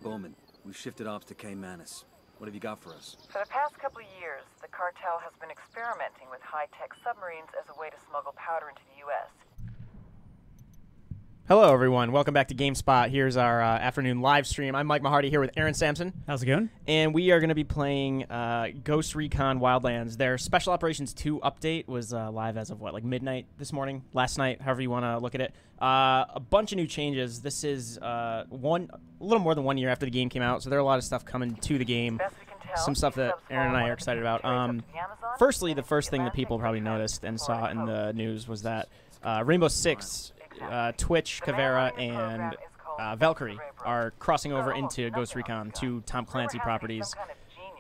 Bowman. We've shifted ops to K Manus. What have you got for us? For the past couple of years, the cartel has been experimenting with high-tech submarines as a way to smuggle powder into the U.S. Hello, everyone. Welcome back to GameSpot. Here's our afternoon live stream. I'm Mike Mahardy here with Aaron Sampson. How's it going? And we are going to be playing Ghost Recon Wildlands. Their Special Operations 2 update was live as of, like midnight this morning? Last night, however you want to look at it. A bunch of new changes. This is a little more than 1 year after the game came out, so there are a lot of stuff coming to the game. Some stuff that Aaron and I are excited about. Firstly, the first thing that people probably noticed and saw in the news was that Rainbow Six, Twitch, Caveira, and Valkyrie are crossing over into Ghost Recon, two Tom Clancy properties.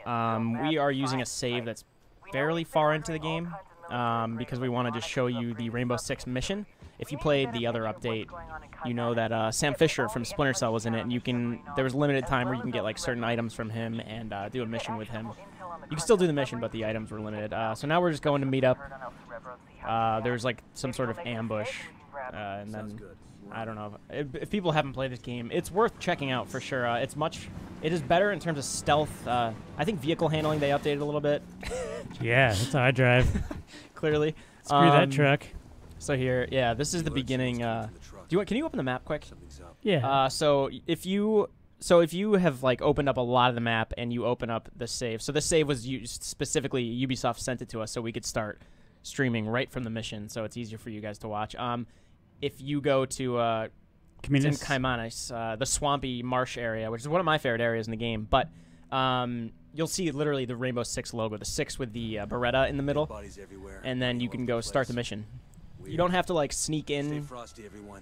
We are using a save that's fairly far into the game because we want to just show you the Rainbow Six mission. If you played the other update, you know that Sam Fisher from Splinter Cell was in it, and there was limited time where you can get like certain items from him and do a mission with him. You can still do the mission, but the items were limited. So now we're just going to meet up. There's like some sort of ambush. And then, I don't know, if people haven't played this game, it's worth checking out for sure. It is better in terms of stealth. I think vehicle handling they updated a little bit. Yeah, that's how I drive. Clearly. Screw that truck. So here, yeah, this is the beginning. Can you open the map quick? Yeah. So if you have like opened up a lot of the map and you open up the save. So this save was used specifically, Ubisoft sent it to us so we could start streaming right from the mission, so it's easier for you guys to watch. If you go to Kaimanis, the swampy marsh area, which is one of my favorite areas in the game, but you'll see literally the Rainbow Six logo, the 6 with the Beretta in the middle, and then you can go start the mission. You don't have to like sneak in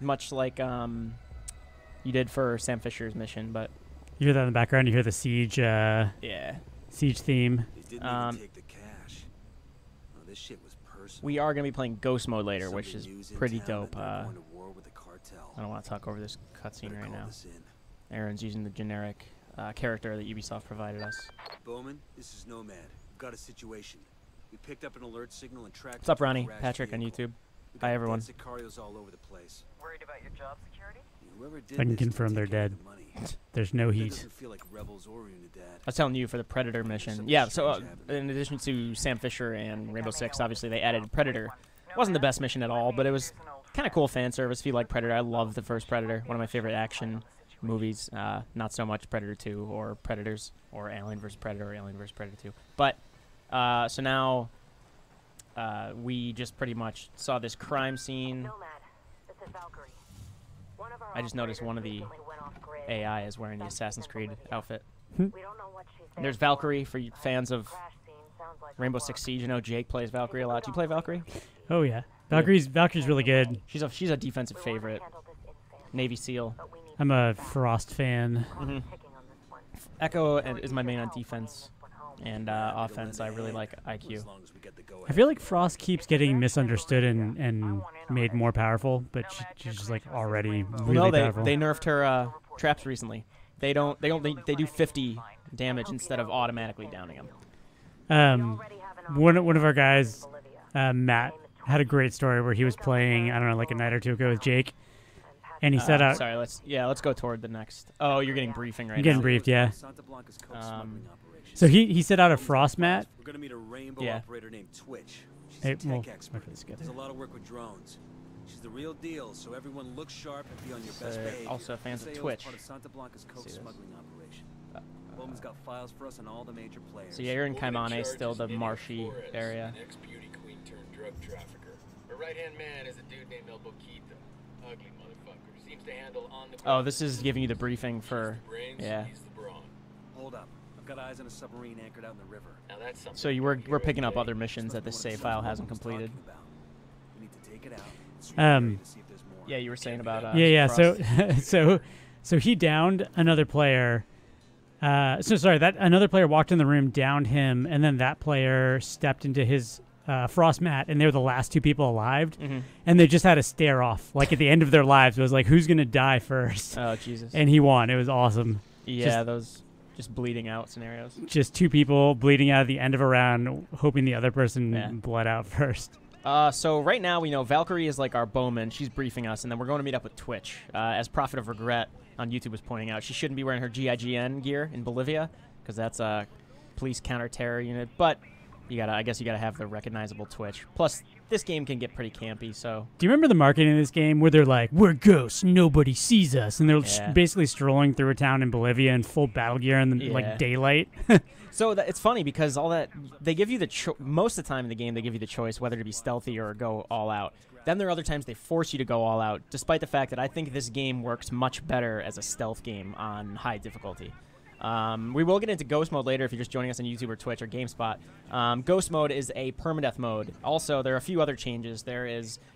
much like you did for Sam Fisher's mission, but you hear that in the background. You hear the siege. Siege theme. We are going to be playing Ghost Mode later, which is pretty dope. I don't want to talk over this cutscene right now. Aaron's using the generic character that Ubisoft provided us. Bowman, this is Nomad. We've got a situation. We picked up an alert signal and tracked. What's up, Ronnie? Patrick on YouTube. Hi, everyone. All over the place. Worried about your job security? I can confirm they're dead. There's no heat. I was telling you for the Predator mission. Yeah, so in addition to Sam Fisher and Rainbow Six, obviously they added Predator. It wasn't the best mission at all, but it was kind of cool fan service if you like Predator. I love the first Predator, one of my favorite action movies. Not so much Predator 2 or Predators or Alien vs. Predator or Alien vs. Predator 2. But so now we just pretty much saw this crime scene. I just noticed one of the AI is wearing the Assassin's Creed outfit. There's Valkyrie for fans of Rainbow Six Siege. You know Jake plays Valkyrie a lot. Do you play Valkyrie? Oh yeah, Valkyrie's really good. She's a defensive favorite. Navy SEAL. I'm a Frost fan. Echo is my main on defense, and offense I really like IQ. I feel like Frost keeps getting misunderstood and made more powerful, but she's just like already really powerful. They nerfed her traps recently. They do 50 damage instead of automatically downing them. One of our guys, Matt, had a great story where he was playing, I don't know, like a night or two ago with Jake, and he set out. Sorry, let's go toward the next. Oh, you're getting briefing right now. Getting briefed, yeah. So he set out a Frost mat. We're gonna meet a rainbow operator named Twitch. She's Hey, a tech well, expert. Does a lot of work with drones. She's the real deal, so everyone look sharp and be on your best behavior. Also fans of Twitch. Part of Santa Blanca's coke smuggling operation. Bowman's got files for us on all the major players. So yeah, you're in Kaimane, still the marshy area. Ex-beauty queen turned drug trafficker. Her right-hand man is a dude named El Boquita. Ugly motherfucker. Seems to handle on the. Oh, this is giving you the briefing for. Yeah. Hold up. I've got eyes on a submarine anchored out in the river. Now that's something. So we're picking up other missions that this save file hasn't completed. We need to take it out. Yeah, you were saying about. Yeah. Frost. So he downed another player. That another player walked in the room, downed him, and then that player stepped into his Frost mat, and they were the last two people alive, and they just had a stare off. Like at the end of their lives, it was like, who's gonna die first? Oh Jesus! And he won. It was awesome. Yeah, those just bleeding out scenarios. Just two people bleeding out at the end of a round, hoping the other person bled out first. So right now we know Valkyrie is like our bowman. She's briefing us, and then we're going to meet up with Twitch as Prophet of Regret. on YouTube was pointing out. She shouldn't be wearing her GIGN gear in Bolivia because that's a police counter-terror unit. But I guess you gotta have the recognizable Twitch. Plus, this game can get pretty campy. So, do you remember the marketing in this game where they're like, "We're ghosts, nobody sees us," and they're basically strolling through a town in Bolivia in full battle gear and like daylight? So it's funny because all that they give you most of the time in the game they give you the choice whether to be stealthy or go all out. Then there are other times they force you to go all out, despite the fact that I think this game works much better as a stealth game on high difficulty. We will get into Ghost Mode later if you're just joining us on YouTube or Twitch or GameSpot. Ghost Mode is a permadeath mode. Also, there are a few other changes.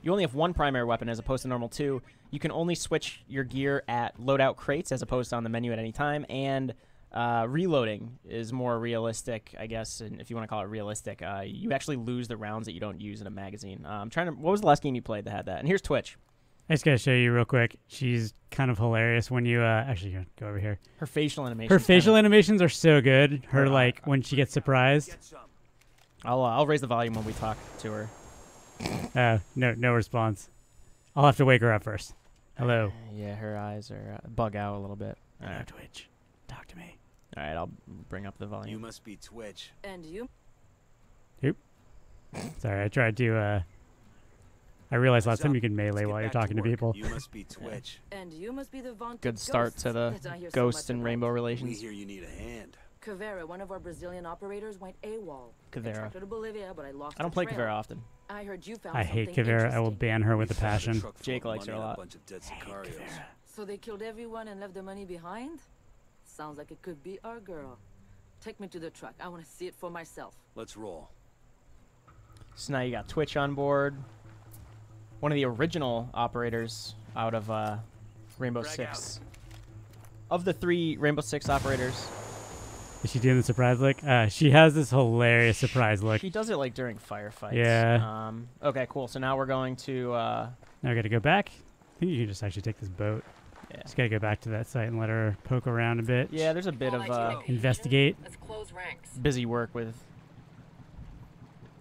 You only have one primary weapon as opposed to normal 2. You can only switch your gear at loadout crates as opposed to on the menu at any time, and reloading is more realistic, I guess, and if you want to call it realistic. You actually lose the rounds that you don't use in a magazine. What was the last game you played that had that? And here's Twitch. I just gotta show you real quick. She's kind of hilarious when you actually go over here. Her facial animations. Her facial animations are so good. Her like when she gets surprised. I'll raise the volume when we talk to her. No response. I'll have to wake her up first. Hello. Yeah, her eyes are bug out a little bit. Hello, Twitch. Talk to me. All right, I'll bring up the volume. You must be Twitch. And you? Oop. Sorry, I tried to. I realized last time you can melee while you're talking to people. You must be Twitch. And you must be the vaunted Good start ghosts to the that I hear so Ghost much and about. Rainbow We relations. hear you need a hand. Cavera, one of our Brazilian operators, went AWOL. Cavera. Tracked her to Bolivia, but I lost I don't the play trail. Cavera often. I heard you found I hate something Cavera. I will interesting. ban her with a We found passion. truck full Jake of likes her money a and lot. bunch of dead Sicarios. So they killed everyone and left the money behind? Sounds like it could be our girl. Take me to the truck. I want to see it for myself. Let's roll. So now you got Twitch on board. One of the original operators out of Rainbow Six. Of the 3 Rainbow Six operators, Is she doing the surprise look? She has this hilarious surprise look. she does it like during firefights. Yeah. Okay, cool. So now we're going to. Now I got to go back. I think you can just actually take this boat. Yeah. Just got to go back to that site and let her poke around a bit. Yeah, there's a bit of Investigate. Let's close ranks. busy work with.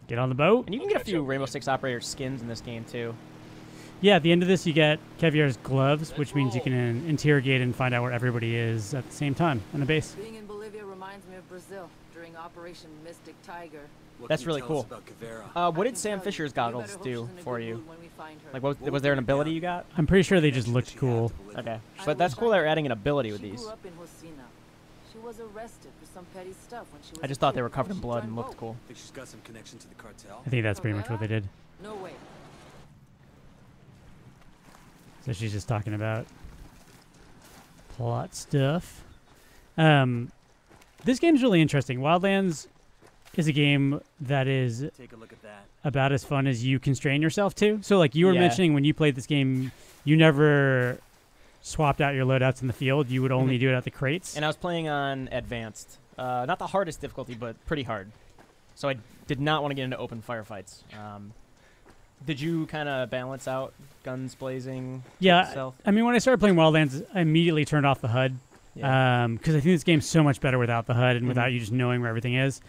Get on the boat. And you can get a few Rainbow Six operator skins in this game too. Yeah, at the end of this, you get Caviar's gloves, which means you can interrogate and find out where everybody is at the same time on the base. Being in Bolivia reminds me of Brazil during Operation Mystic Tiger. What That's can you really tell us cool. about Cavera? What I did can Sam tell you, Fisher's you better goggles hope do she's in a for good you? mood when we find her. Like, was there an ability you got? I'm pretty sure they just Mention looked that she cool. had to Bolivia. Okay, I but that's wish cool. I They're knew. adding an ability with She these. grew up in Rosina. She was arrested for some petty stuff when she was I just a thought kid they were before covered in she blood joined and looked Vogue. cool. Think she's got some connection to the cartel? I think that's pretty much what they did. No way. So she's just talking about plot stuff. This game's really interesting. Wildlands is a game that is Take a look at that. about as fun as you constrain yourself to. So, like you were Yeah. mentioning, when you played this game, you never swapped out your loadouts in the field. You would only do it at the crates. And I was playing on advanced, not the hardest difficulty, but pretty hard. So I did not want to get into open firefights. Did you kind of balance out guns blazing? Yeah, Stealth? I mean, when I started playing Wildlands, I immediately turned off the HUD. Yeah. Because I think this game's so much better without the HUD and without you just knowing where everything is.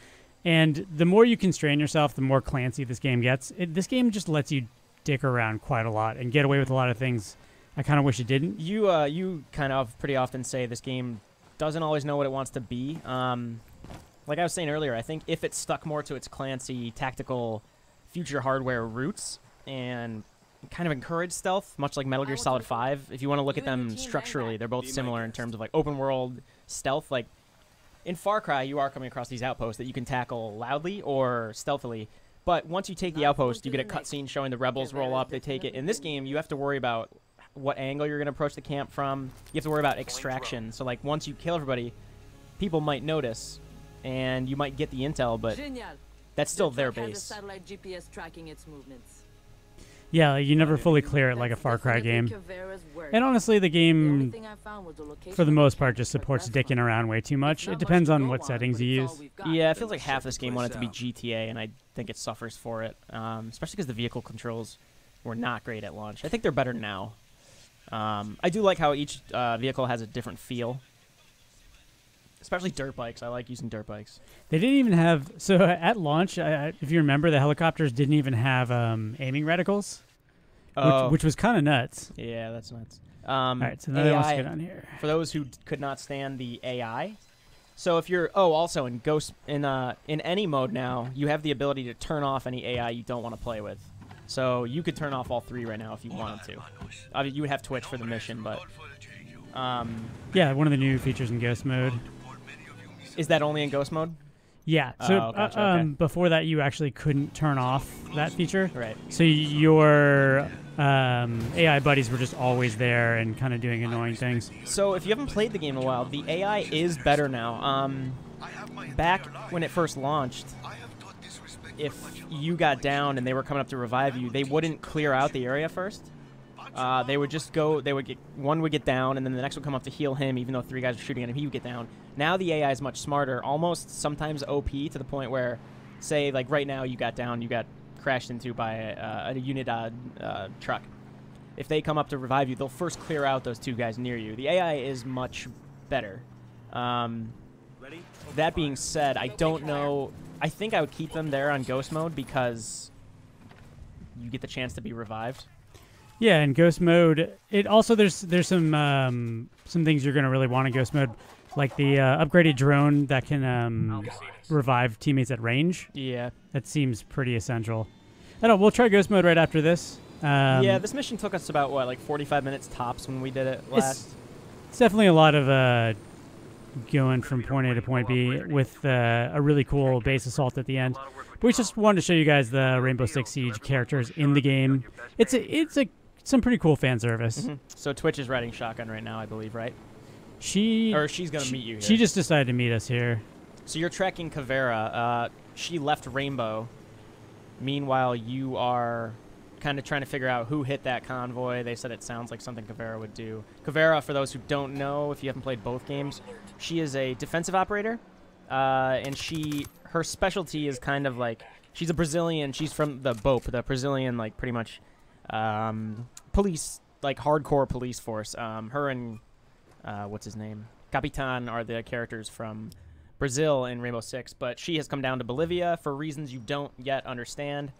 And the more you constrain yourself, the more Clancy this game gets. This game just lets you dick around quite a lot and get away with a lot of things I kind of wish it didn't. You kind of pretty often say this game doesn't always know what it wants to be. Like I was saying earlier, I think if it stuck more to its Clancy tactical future hardware roots and kind of encourage stealth, much like Metal Gear Solid 5. If you want to look at them structurally, they're both similar in terms of like open world stealth. Like in Far Cry, you are coming across these outposts that you can tackle loudly or stealthily. But once you take the outpost, you get a cutscene showing the rebels roll up, they take it. In this game, you have to worry about what angle you're going to approach the camp from. You have to worry about extraction. So like once you kill everybody, people might notice and you might get the intel, but Genial. that's still The their truck has a base. satellite GPS tracking its movements. Yeah, you never fully clear it like a That's Far Cry definitely game. Cavera's work. And honestly, the The only game, thing I found was the location for the of most camp, part, just but supports that's dicking fine. around way too much. It's It not depends much to on go what on, settings but you it's all use. we've got. Yeah, it Then feels like let's half check this the game wanted to be place out. GTA, and I think it suffers for it, especially because the vehicle controls were not great at launch. I think they're better now. I do like how each vehicle has a different feel, especially dirt bikes. I like using dirt bikes. They didn't even have, so at launch, if you remember, the helicopters didn't even have aiming reticles. which was kind of nuts. Yeah, that's nuts. All right, so then I want to get on here. For those who could not stand the AI, so if you're also in Ghost in any mode now, you have the ability to turn off any AI you don't want to play with. So you could turn off all 3 right now if you wanted to. I mean, you would have Twitch for the mission, but yeah, one of the new features in Ghost mode. Is that only in Ghost mode? Yeah. So gotcha, okay. before that, you actually couldn't turn off that feature. Right. So your AI buddies were just always there and kind of doing annoying things. So if you haven't played the game in a while, the AI is better now. Back when it first launched, if you got down and they were coming up to revive you, they wouldn't clear out the area first. They would just go. One would get down, and then the next would come up to heal him. Even though 3 guys were shooting at him, he would get down. Now the AI is much smarter, almost sometimes OP to the point where, say, like right now, you got down, you got crashed into by a Unidad truck. If they come up to revive you, they'll first clear out those 2 guys near you. The AI is much better. That being said, I don't know. I think I would keep them there on Ghost mode because you get the chance to be revived. Yeah, in Ghost mode, it also there's some things you're gonna really want in Ghost mode, like the upgraded drone that can revive teammates at range. Yeah, that seems pretty essential. I don't know. We'll try Ghost mode right after this. Yeah, this mission took us about what, like 45 minutes tops when we did it last. It's definitely a lot of going from point A to point B with a really cool base assault at the end. But we just wanted to show you guys the Rainbow Six Siege characters in the game. It's some pretty cool fan service. Mm-hmm. So Twitch is riding shotgun right now, I believe, right? She's gonna meet you here. She just decided to meet us here. So you're tracking Kavera. She left Rainbow. Meanwhile, you are kind of trying to figure out who hit that convoy. They said it sounds like something Kavera would do. Kavera, for those who don't know, if you haven't played both games, she is a defensive operator, and her specialty is kind of like, she's a Brazilian. She's from the BOP, the Brazilian, like, pretty much police, like hardcore police force. Her and what's his name, Capitan, are the characters from Brazil in Rainbow Six, but she has come down to Bolivia for reasons you don't yet understand.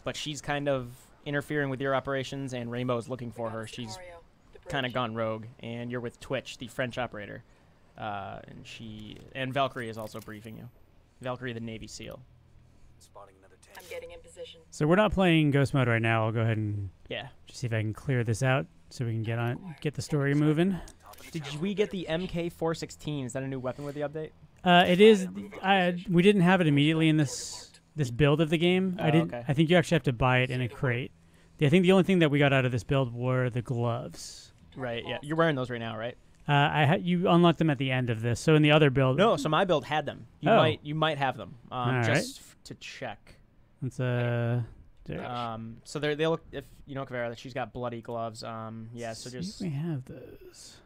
But she's kind of interfering with your operations, and Rainbow is looking for her. She's kind of gone rogue, and you're with Twitch, the French operator, and Valkyrie is also briefing you. Valkyrie, the Navy SEAL. Spotting another tank. I'm getting in position. So we're not playing Ghost mode right now. I'll go ahead and just see if I can clear this out so we can get the story moving. Did we get the MK416? Is that a new weapon with the update? It is. We didn't have it immediately in this build of the game. Okay. I think you actually have to buy it in a crate. I think the only thing that we got out of this build were the gloves. Right. Yeah. You're wearing those right now, right? You unlocked them at the end of this. So in the other build. No. So my build had them. You might have them. Just to check. It's so they look, if you know Kavera, she's got bloody gloves. Yeah. So just. We have those.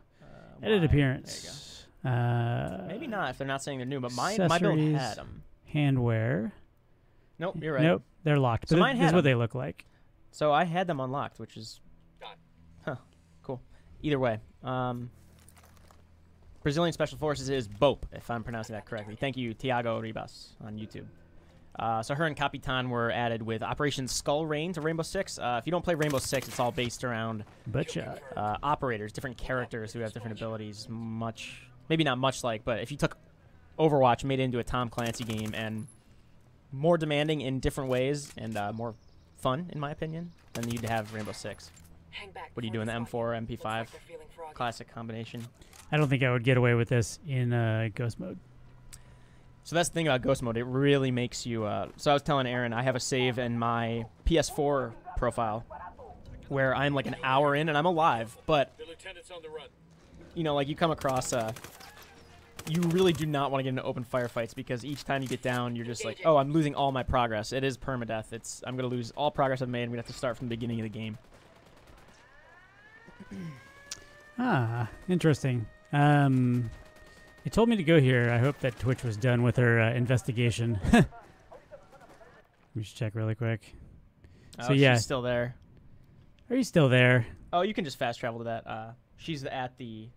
Edit appearance. There you go. Maybe not if they're not saying they're new, but my build had them. Handwear. Nope, you're right. Nope, they're locked. So but this is what they look like. So I had them unlocked, which is, cool. Either way, Brazilian Special Forces is BOP, if I'm pronouncing that correctly. Thank you, Tiago Ribas on YouTube. So her and Capitan were added with Operation Skull Rain to Rainbow Six. If you don't play Rainbow Six, it's all based around operators, different characters who have different abilities. Maybe not much like, but if you took Overwatch, made it into a Tom Clancy game, and more demanding in different ways and more fun, in my opinion, than you'd have Rainbow Six. What do you do in the M4, MP5? Classic combination. I don't think I would get away with this in Ghost mode. So that's the thing about Ghost mode. It really makes you... so I was telling Aaron, I have a save in my PS4 profile where I'm like an hour in and I'm alive, but... The lieutenant's on the run. You know, like you come across... you really do not want to get into open firefights because each time you get down, you're just like, oh, I'm losing all my progress. It is permadeath. I'm going to lose all progress I've made, and we'd have to start from the beginning of the game. Interesting. It told me to go here. I hope that Twitch was done with her investigation. Let me just check really quick. Oh, so yeah, she's still there. Are you still there? Oh, you can just fast travel to that. She's at the...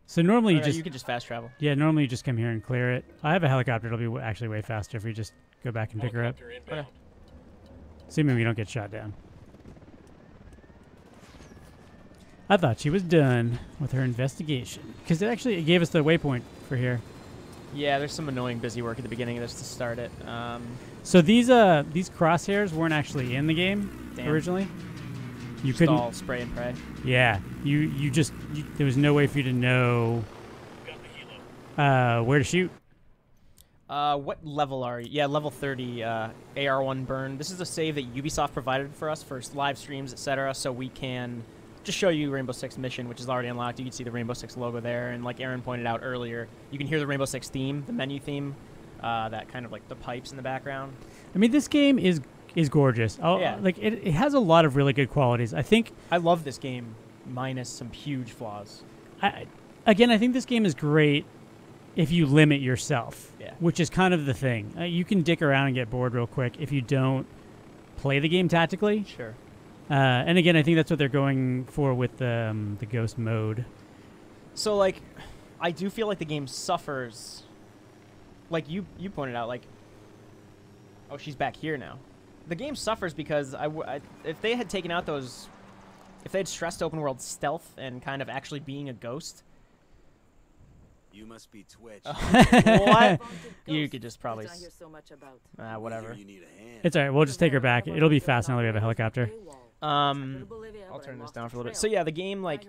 So normally you can just fast travel. Yeah, normally you just come here and clear it. I have a helicopter. It'll be actually way faster if we just go back and pick her up. Okay. Assuming we don't get shot down. I thought she was done with her investigation because it gave us the waypoint for here. Yeah, there's some annoying busy work at the beginning of this to start it. So these crosshairs weren't actually in the game originally. You just couldn't all spray and pray. Yeah, there was no way for you to know where to shoot. What level are you? Yeah, level 30, AR1 burn. This is a save that Ubisoft provided for us for live streams, etc., so we can just show you Rainbow Six mission, which is already unlocked. You can see the Rainbow Six logo there, and like Aaron pointed out earlier, you can hear the Rainbow Six theme, the menu theme, that kind of like the pipes in the background. I mean, this game is gorgeous. Yeah. Like it has a lot of really good qualities. I think I love this game, minus some huge flaws. I think this game is great if you limit yourself, which is kind of the thing. You can dick around and get bored real quick if you don't play the game tactically. Sure. And again, I think that's what they're going for with the Ghost mode. So, like, I do feel like the game suffers. Like you pointed out, like, oh, she's back here now. The game suffers because if they had taken out those, if they had stressed open world stealth and kind of actually being a ghost. You must be Twitch. What? You could just probably. Whatever. It's alright. We'll just take her back. It'll be fast now that we have a helicopter. I'll turn this down for a little bit. So yeah, the game, like,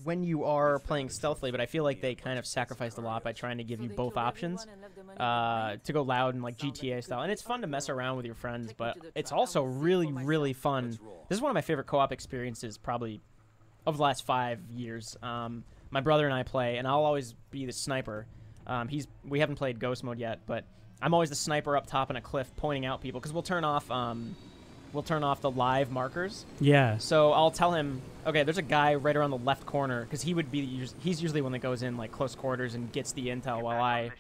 when you are playing stealthily, but I feel like they kind of sacrificed a lot by trying to give you both options to go loud and like GTA style. And it's fun to mess around with your friends, but it's also really, really fun. This is one of my favorite co-op experiences probably of the last 5 years. My brother and I play, and I'll always be the sniper. We haven't played Ghost mode yet, but I'm always the sniper up top on a cliff pointing out people because we'll turn off the live markers. Yeah. So I'll tell him, okay, there's a guy right around the left corner because he's usually one that goes in like close quarters and gets the intel while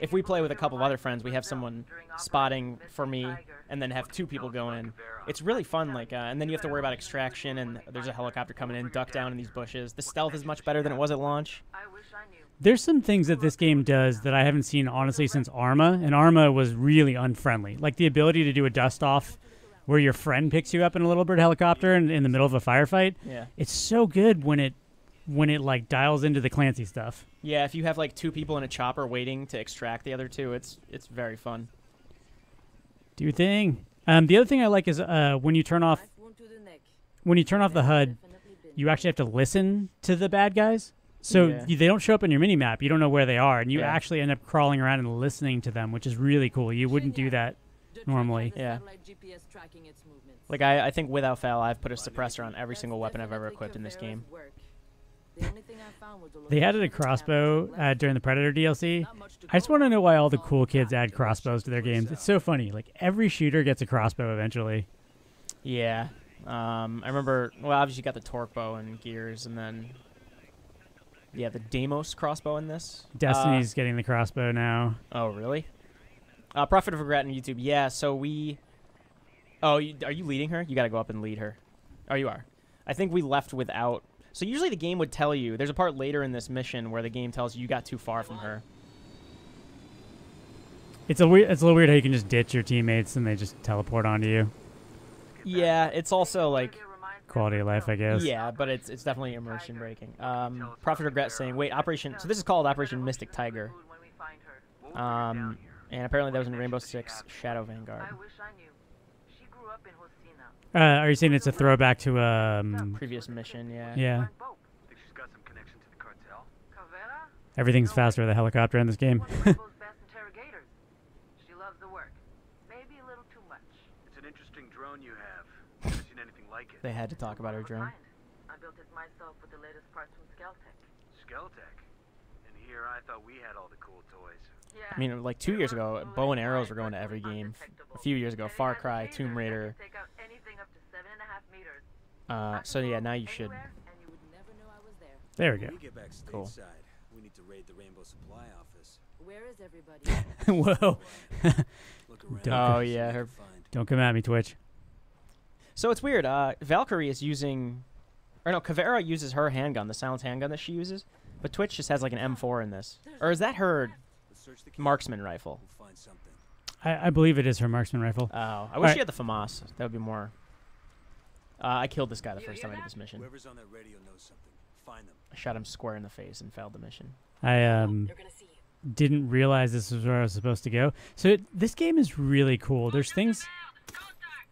if we play with a couple of other friends, we have someone spotting for me and then have 2 people go in. It's really fun, like, and then you have to worry about extraction and there's a helicopter coming in, duck down in these bushes. The stealth is much better than it was at launch. There's some things that this game does that I haven't seen, honestly, since Arma, and Arma was really unfriendly. Like the ability to do a dust-off where your friend picks you up in a little bird helicopter in the middle of a firefight. Yeah. It's so good when it like dials into the Clancy stuff. Yeah, if you have like 2 people in a chopper waiting to extract the other 2, it's very fun. Do your thing. The other thing I like is when you turn off the HUD, you actually have to listen to the bad guys. So they don't show up on your mini map. You don't know where they are, and you actually end up crawling around and listening to them, which is really cool. You wouldn't do that normally. Yeah. Like I think without fail, I've put a suppressor on every single weapon I've ever equipped in this game. They added a crossbow during the Predator DLC. I just want to know why all the cool kids add crossbows to their games. It's so funny. Like every shooter gets a crossbow eventually. Yeah. I remember. Well, obviously you got the torque bow and gears, and then the Deimos crossbow in this. Destiny's getting the crossbow now. Oh really? Prophet of Regret on YouTube. Yeah. So we. Oh, are you leading her? You got to go up and lead her. Oh, you are. I think we left without. So usually the game would tell you. There's a part later in this mission where the game tells you got too far from her. It's a little weird how you can just ditch your teammates and they just teleport onto you. Yeah, it's also like quality of life, I guess. Yeah, but it's definitely immersion breaking. Prophet of Regret saying, wait, Operation. So this is called Operation Mystic Tiger. And apparently that was in Rainbow Six Shadow Vanguard. Are you saying it's a throwback to previous mission? Yeah. Yeah. Everything's faster with a helicopter in this game. They had to talk about her drone. I built it myself with the latest parts from Skeltech? And here I thought we had all the cool toys. I mean, like 2 years ago, bow and arrows were going to every game. A few years ago, Far Cry, Tomb Raider. So yeah, now you should. There we go. Cool. We need to raid the Rainbow Supply office. Where is everybody? Whoa. Oh yeah. Don't come at me, Twitch. So it's weird. Valkyrie is using, or no, Kavera uses her handgun, the silenced handgun that she uses, but Twitch just has like an M4 in this. Or is that her marksman rifle? I believe it is her marksman rifle. Oh, I wish she had the FAMAS. That would be more. I killed this guy the first time I did this mission. Whoever's on that radio knows something. Find them. I shot him square in the face and failed the mission. I didn't realize this was where I was supposed to go. So this game is really cool. There's things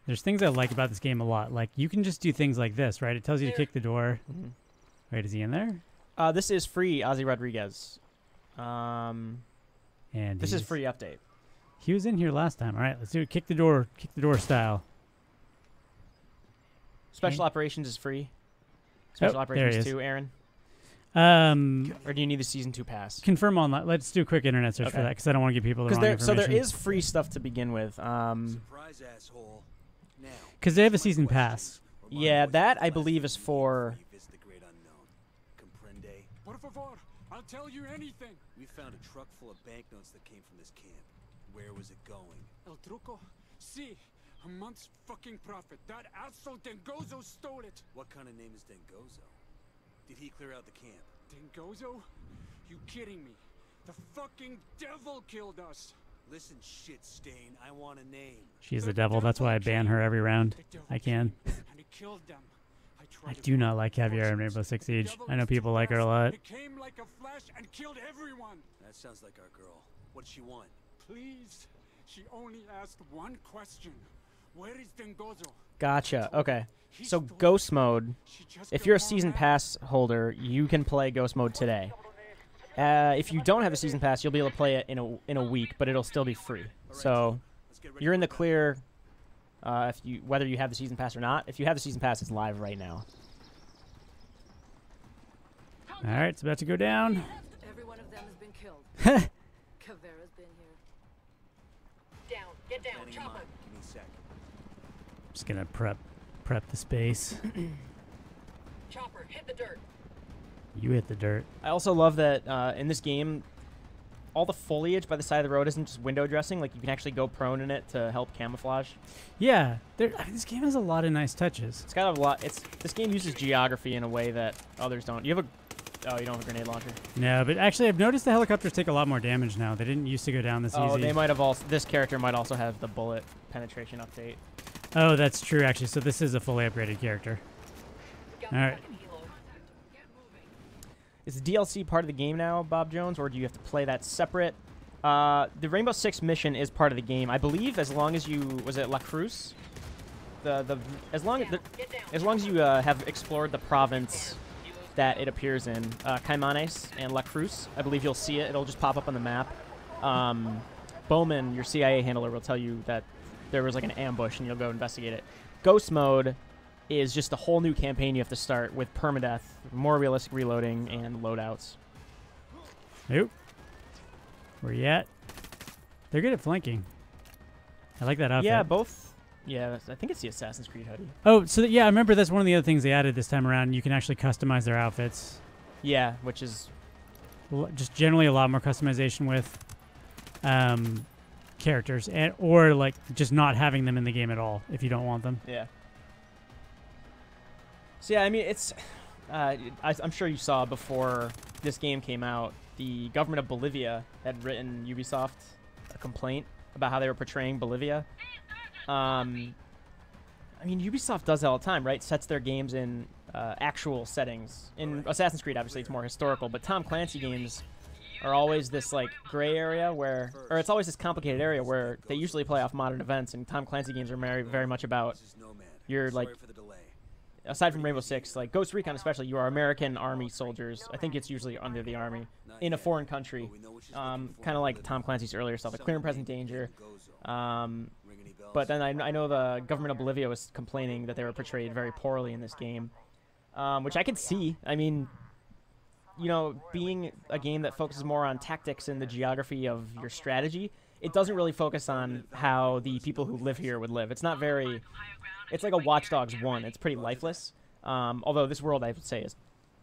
I like about this game a lot. Like you can just do things like this, right? It tells you to kick the door. Wait, is he in there? This is free, Ozzy Rodriguez. And this is free update. He was in here last time. All right, let's do it. Kick the door style. Special Operations is free. Special Operations 2, Aaron. Or do you need the Season 2 pass? Confirm online. Let's do a quick internet search for that because I don't want to give people the wrong information. So there is free stuff to begin with. Surprise, asshole. Now. Because they have a season pass. Yeah, that I believe is for. Por favor, I'll tell you anything. We found a truck full of banknotes that came from this camp. Where was it going? El truco? Si. A month's fucking profit. That asshole Dengozo stole it. What kind of name is Dengozo? Did he clear out the camp? Dengozo? You kidding me? The fucking devil killed us. Listen, shit stain. I want a name. She's the devil. That's why I ban her every round. I can. And he killed them. I do not like Caviar in Rainbow Six Siege. I know people like her a lot. It came like a flash and killed everyone. That sounds like our girl. What does she want? Please. She only asked one question. Where is Dengozo? Gotcha. Okay. So Ghost Mode, if you're a Season Pass holder, you can play Ghost Mode today. If you don't have a Season Pass, you'll be able to play it in a week, but it'll still be free. So you're in the clear whether you have the Season Pass or not. If you have the Season Pass, it's live right now. All right, it's about to go down. Every one of them has been killed. Caveira's been here. Down. Get down. Chopper. Give me a sec. Just gonna prep the space. Chopper, hit the dirt. You hit the dirt. I also love that in this game, all the foliage by the side of the road isn't just window dressing. Like you can actually go prone in it to help camouflage. Yeah, this game has a lot of nice touches. It's got a lot. This game uses geography in a way that others don't. You have you don't have a grenade launcher. No, but actually I've noticed the helicopters take a lot more damage now. They didn't used to go down this easy. Oh, they might have also. This character might also have the bullet penetration update. Oh, that's true actually. So this is a fully upgraded character. All right. Is the DLC part of the game now, Bob Jones, or do you have to play that separate? The Rainbow Six mission is part of the game, I believe, as long as you was it La Cruz, as long as you have explored the province that it appears in, Caimanes and La Cruz. I believe you'll see it. It'll just pop up on the map. Bowman, your CIA handler, will tell you that there was like an ambush, and you'll go investigate it. Ghost Mode is just a whole new campaign you have to start with permadeath, more realistic reloading, and loadouts. Nope. Where you at? They're good at flanking. I like that outfit. Yeah, both. Yeah, I think it's the Assassin's Creed hoodie. Oh, so yeah, I remember that's one of the other things they added this time around. You can actually customize their outfits. Yeah, which is just generally a lot more customization with characters, or like just not having them in the game at all if you don't want them. Yeah. So yeah, I mean, it's. I'm sure you saw before this game came out, the government of Bolivia had written Ubisoft a complaint about how they were portraying Bolivia. I mean, Ubisoft does that all the time, right? Sets their games in actual settings. In Assassin's Creed, obviously, it's more historical, but Tom Clancy games are always this like gray area where, or it's always this complicated area where they usually play off modern events, and Tom Clancy games are very much about your like. Aside from Rainbow Six, like Ghost Recon especially, you are American Army soldiers. I think it's usually under the Army in a foreign country, kind of like Tom Clancy's earlier stuff, like Clear and Present Danger. But then I know the government of Bolivia was complaining that they were portrayed very poorly in this game, which I could see. I mean, you know, being a game that focuses more on tactics and the geography of your strategy, it doesn't really focus on how the people who live here would live. It's not very... It's like a Watch Dogs 1. It's pretty lifeless. Although this world, I would say, is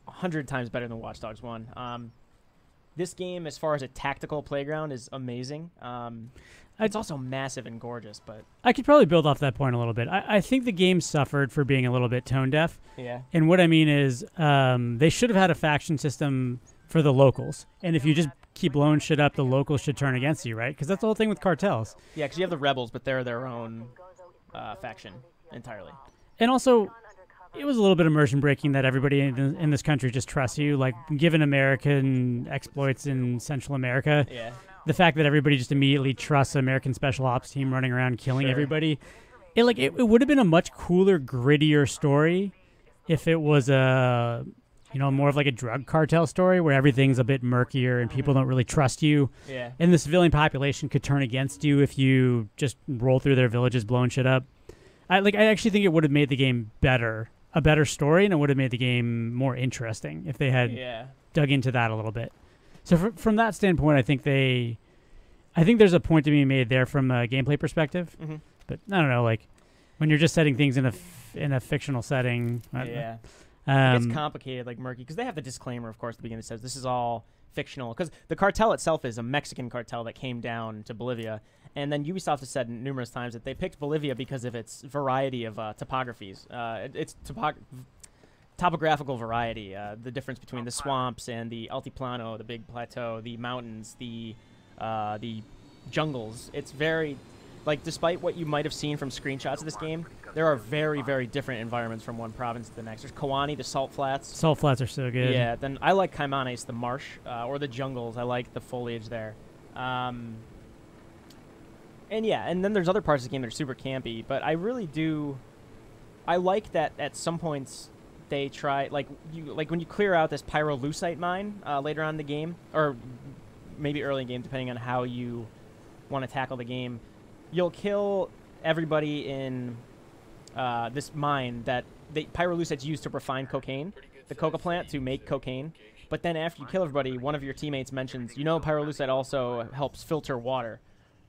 100 times better than Watch Dogs 1. This game, as far as a tactical playground, is amazing. It's also massive and gorgeous. But I could probably build off that point a little bit. I think the game suffered for being a little bit tone deaf. Yeah. And what I mean is they should have had a faction system for the locals. And if you just keep blowing shit up, the locals should turn against you, right? Because that's the whole thing with cartels. Yeah, because you have the rebels, but they're their own faction entirely. And also, it was a little bit immersion breaking that everybody in this country just trusts you. Like, given American exploits in Central America, Yeah. the fact that everybody just immediately trusts an American special ops team running around killing everybody, it would have been a much cooler, grittier story if it was a, more of like a drug cartel story where everything's a bit murkier and people don't really trust you. Yeah. And the civilian population could turn against you if you just roll through their villages blowing shit up. I actually think it would have made the game a better story, and it would have made the game more interesting if they had dug into that a little bit. So from that standpoint, I think there's a point to be made there from a gameplay perspective. Mm-hmm. But I don't know, like when you're just setting things in a fictional setting. It's complicated, like murky, because they have the disclaimer, of course, at the beginning that says this is all fictional. Because the cartel itself is a Mexican cartel that came down to Bolivia. And then Ubisoft has said numerous times that they picked Bolivia because of its variety of topographies. Its topographical variety, the difference between the swamps and the altiplano, the big plateau, the mountains, the jungles. It's very, like, despite what you might have seen from screenshots of this game, there are very, very different environments from one province to the next. There's Kawani, the salt flats. Salt flats are so good. Yeah, then I like Caimanes, the marsh, or the jungles. I like the foliage there. And then there's other parts of the game that are super campy, but I really do. I like that at some points they try, like when you clear out this pyrolusite mine later on in the game, or maybe early in the game, depending on how you want to tackle the game, you'll kill everybody in this mine that pyrolusite's used to refine cocaine, the coca plant to make cocaine. But then after you kill everybody, one of your teammates mentions, pyrolusite also helps filter water.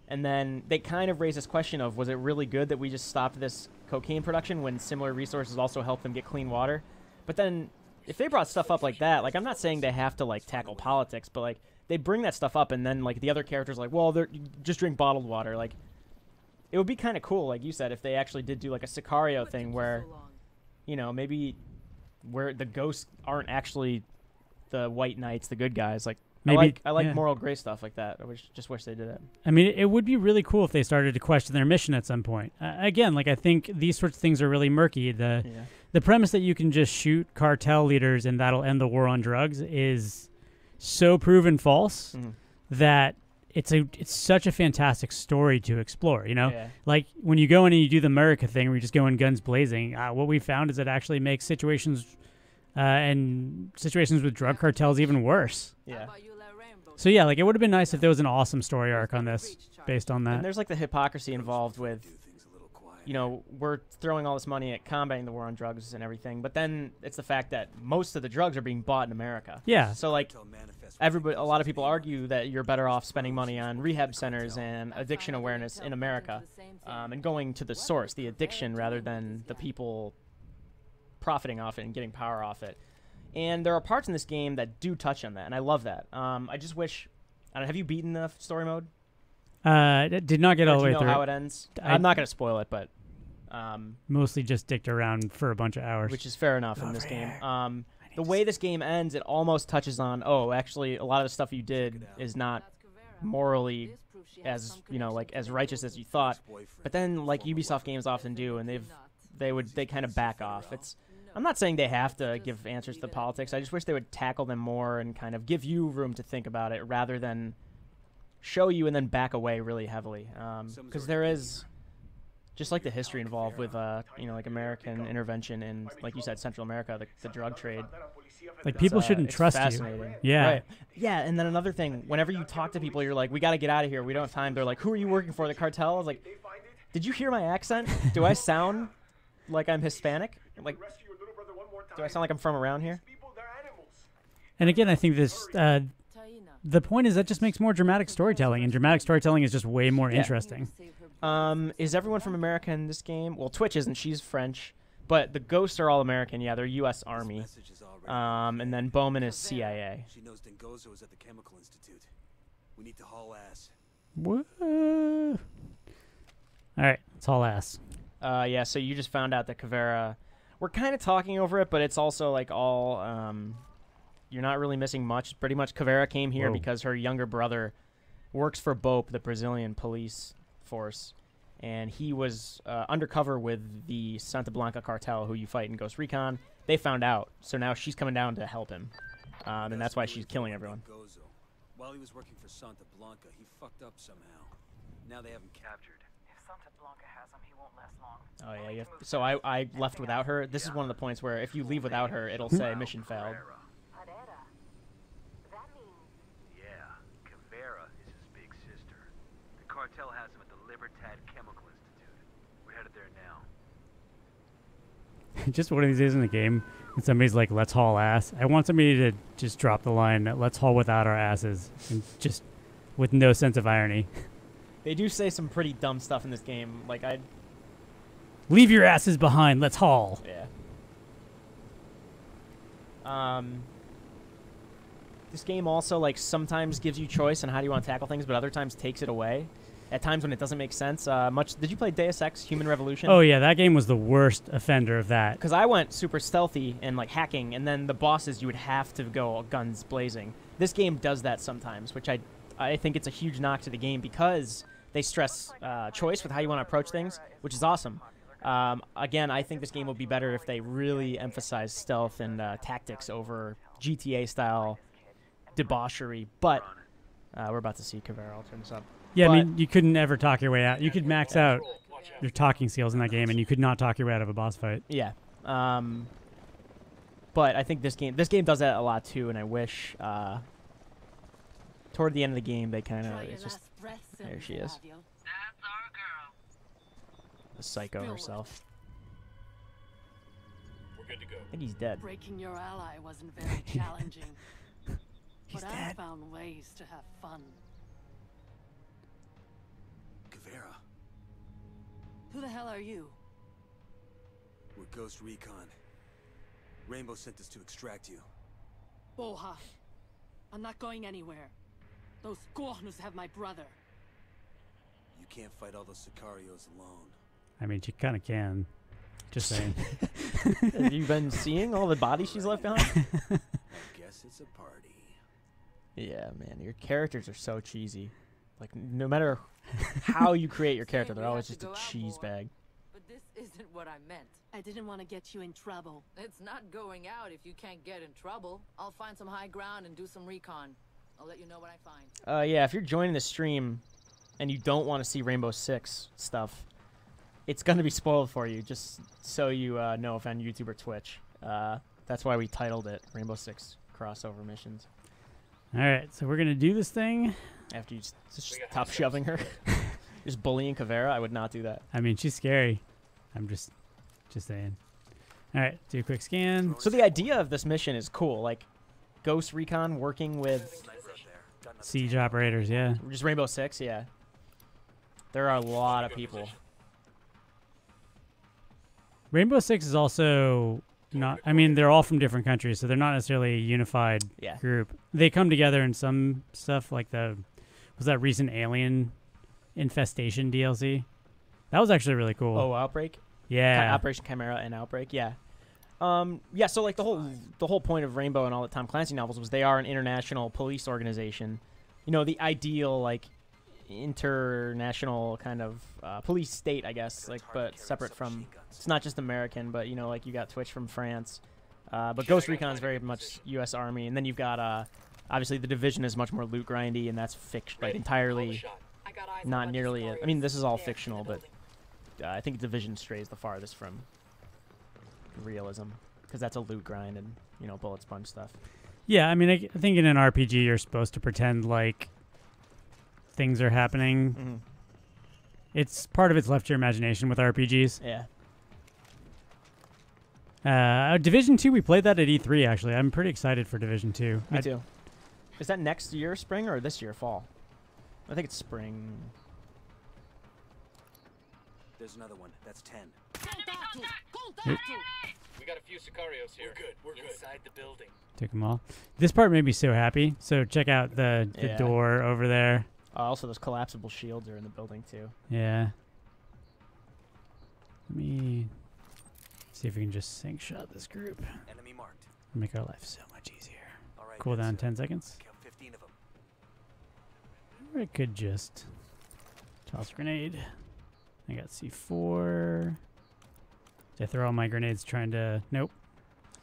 And then they kind of raise this question of, was it really good that we just stopped this cocaine production when similar resources also help them get clean water? But then if they brought stuff up like that, like, I'm not saying they have to, like, tackle politics, but, like, they bring that stuff up and then, like, the other characters are like, well, you just drink bottled water. Like, it would be kind of cool, like you said, if they actually did do, like, a Sicario thing where, maybe where the ghosts aren't actually the white knights, the good guys. Like, maybe I like moral gray stuff like that. I just wish they did it. I mean, it would be really cool if they started to question their mission at some point. Again, like, I think these sorts of things are really murky. The premise that you can just shoot cartel leaders and that'll end the war on drugs is so proven false that it's such a fantastic story to explore. Like when you go in and you do the America thing where you just go in guns blazing. What we found is it actually makes situations with drug cartels even worse. Yeah. So yeah, like, it would have been nice if there was an awesome story arc on this based on that. And there's, like, the hypocrisy involved with, we're throwing all this money at combating the war on drugs and everything, but then it's the fact that most of the drugs are being bought in America. Yeah. So, like, a lot of people argue that you're better off spending money on rehab centers and addiction awareness in America, and going to the source, the addiction, rather than the people profiting off it and getting power off it. And there are parts in this game that do touch on that, and I love that. I just wish... have you beaten the story mode? Did not get all the way through. Do you know how it ends? I'm not going to spoil it, but... mostly just dicked around for a bunch of hours. Which is fair enough in this game. The way this game ends, it almost touches on, actually, a lot of the stuff you did is not morally as, as righteous as you thought. But then, like Ubisoft games often do, and they kind of back off. I'm not saying they have to give answers to the politics. I just wish they would tackle them more and kind of give you room to think about it rather than show you and then back away really heavily. Because there is just, like, the history involved with, like, American intervention in, like you said, Central America, the drug trade. Like, people shouldn't trust you. Yeah. Right. Yeah, and then another thing, whenever you talk to people, you're like, we got to get out of here. We don't have time. They're like, who are you working for, the cartel? I was like, did you hear my accent? Do I sound like I'm Hispanic? Like, do I sound like I'm from around here? And again, I think this... the point is that just makes more dramatic storytelling, and dramatic storytelling is just way more interesting. Is everyone from America in this game? Well, Twitch isn't. She's French. But the ghosts are all American. Yeah, they're U.S. Army. And then Bowman is CIA. She knows Dengozo is at the Chemical Institute. We need to haul ass. What? All right, let's haul ass. Yeah, so you just found out that Caveira... We're kind of talking over it, but it's also, like, all... you're not really missing much. Pretty much Caveira came here because her younger brother works for BOP, the Brazilian police force. and he was undercover with the Santa Blanca cartel who you fight in Ghost Recon. They found out, so now she's coming down to help him, and that's why she's killing everyone. Gozo. While he was working for Santa Blanca, he fucked up somehow. Now they have him captured. If Santa Blanca has him, he won't last long. Oh yeah, you have, so I left without her. This is one of the points where if you leave without her, it'll say mission failed. That means Yeah, Caveira is his big sister. The cartel has him at the Libertad Chemical Institute. We're headed there now. Just one of these days in the game, and somebody's like, "Let's haul ass." I want somebody to just drop the line, "Let's haul without our asses," and just with no sense of irony. They do say some pretty dumb stuff in this game. Like Leave your asses behind. Let's haul. yeah. This game also like sometimes gives you choice on how do you want to tackle things, but other times takes it away. At times when it doesn't make sense. Did you play Deus Ex: Human Revolution? Oh yeah, that game was the worst offender of that. Because I went super stealthy and like hacking, and then the bosses you would have to go guns blazing. This game does that sometimes, which I think it's a huge knock to the game because they stress choice with how you want to approach things, which is awesome. Again, I think this game would be better if they really emphasize stealth and tactics over GTA-style debauchery. But we're about to see Caveira. I'll turn this up. Yeah, But- I mean, you couldn't ever talk your way out. You could max out your talking skills in that game, and you could not talk your way out of a boss fight. Yeah. But I think this game does that a lot too, and I wish toward the end of the game they kind of it's just there she is, the psycho herself. We're good to go. I think he's dead. breaking your ally wasn't very challenging. He's but dead. I found ways to have fun. Caveira, Who the hell are you? we're Ghost Recon. Rainbow sent us to extract you. Boha. I'm not going anywhere. Those Gornus have my brother. You can't fight all those Sicarios alone. I mean, she kind of can. Just saying. Have you been seeing all the bodies she's left behind? I guess it's a party. Yeah, man, your characters are so cheesy. Like no matter how you create your character, they're always just a cheese bag. But this isn't what I meant. I didn't want to get you in trouble. It's not going out if you can't get in trouble. I'll find some high ground and do some recon. I'll let you know what I find. Yeah, if you're joining the stream and you don't want to see Rainbow Six stuff, it's going to be spoiled for you, just so you know if on YouTube or Twitch. That's why we titled it Rainbow Six Crossover Missions. All right, so we're gonna do this thing. After you just stop shoving her. Just bullying Caveira, I would not do that. I mean, she's scary. I'm just saying. All right, do a quick scan. So the idea of this mission is cool, like Ghost Recon working with Siege operators, yeah. just Rainbow Six, yeah. There are a lot of people. Rainbow Six is also not. I mean, they're all from different countries, so they're not necessarily a unified Yeah. group. They come together in some stuff, like was that recent alien infestation DLC? That was actually really cool. Oh, Outbreak? yeah. Operation Chimera and Outbreak, yeah. Yeah, so like the whole point of Rainbow and all the Tom Clancy novels was they are an international police organization. You know, the ideal like international kind of police state, I guess, like but separate from. It's not just American, but you know, like you got Twitch from France. But Ghost Recon is very much U.S. Army, and then you've got obviously the Division is much more loot grindy, and that's like entirely I got eyes on a not bunch of nearly. I Sicarios. mean, this is all Yeah, fictional, in the but building. I think Division strays the farthest from realism because that's a loot grind and you know bullet sponge stuff. Yeah, I mean, I think in an RPG you're supposed to pretend like things are happening. Mm-hmm. It's part of it's left to your imagination with RPGs. Yeah. Division 2, we played that at E3, actually. I'm pretty excited for Division 2. Me too. Is that next year spring or this year fall? I think it's spring. There's another one. That's 10. We got a few Sicarios here. We're good. Inside the building. Took them all. This part made me so happy. So check out the Yeah. door over there. Also, those collapsible shields are in the building too. Yeah. Let me see if we can just sync shot this group. Enemy marked. Make our life so much easier. All right. Cool that's down it. 10 seconds. Count 15 of them. Or I could just toss a grenade. I got C4. Did I throw all my grenades trying to... Nope.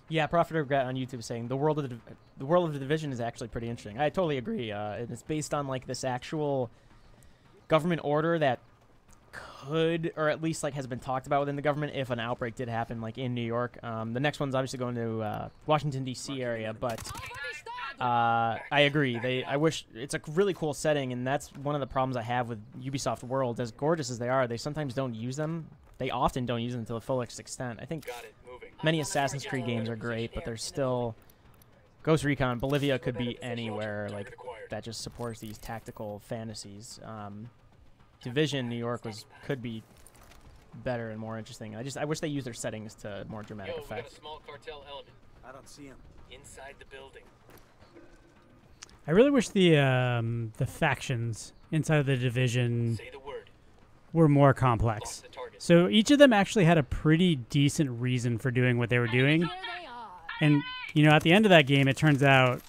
Yeah, Prophet Regret on YouTube is saying the world of the Division is actually pretty interesting. I totally agree. And it's based on like this actual government order that could, or at least like has been talked about within the government if an outbreak did happen, like in New York. The next one's obviously going to Washington D.C. area, but I agree. I wish it's a really cool setting, and that's one of the problems I have with Ubisoft Worlds. As gorgeous as they are, they sometimes don't use them. They often don't use them to the fullest extent. I think many Assassin's Creed games are great, but there's still Ghost Recon. Bolivia could be anywhere like that just supports these tactical fantasies. Division New York could be better and more interesting. I wish they used their settings to more dramatic effect. We got a small cartel element I don't see him. inside the building. I really wish the factions inside of the Division Say the word. were more complex. Lost the target. So each of them actually had a pretty decent reason for doing what they were doing. Here they are. And, you know, at the end of that game, it turns out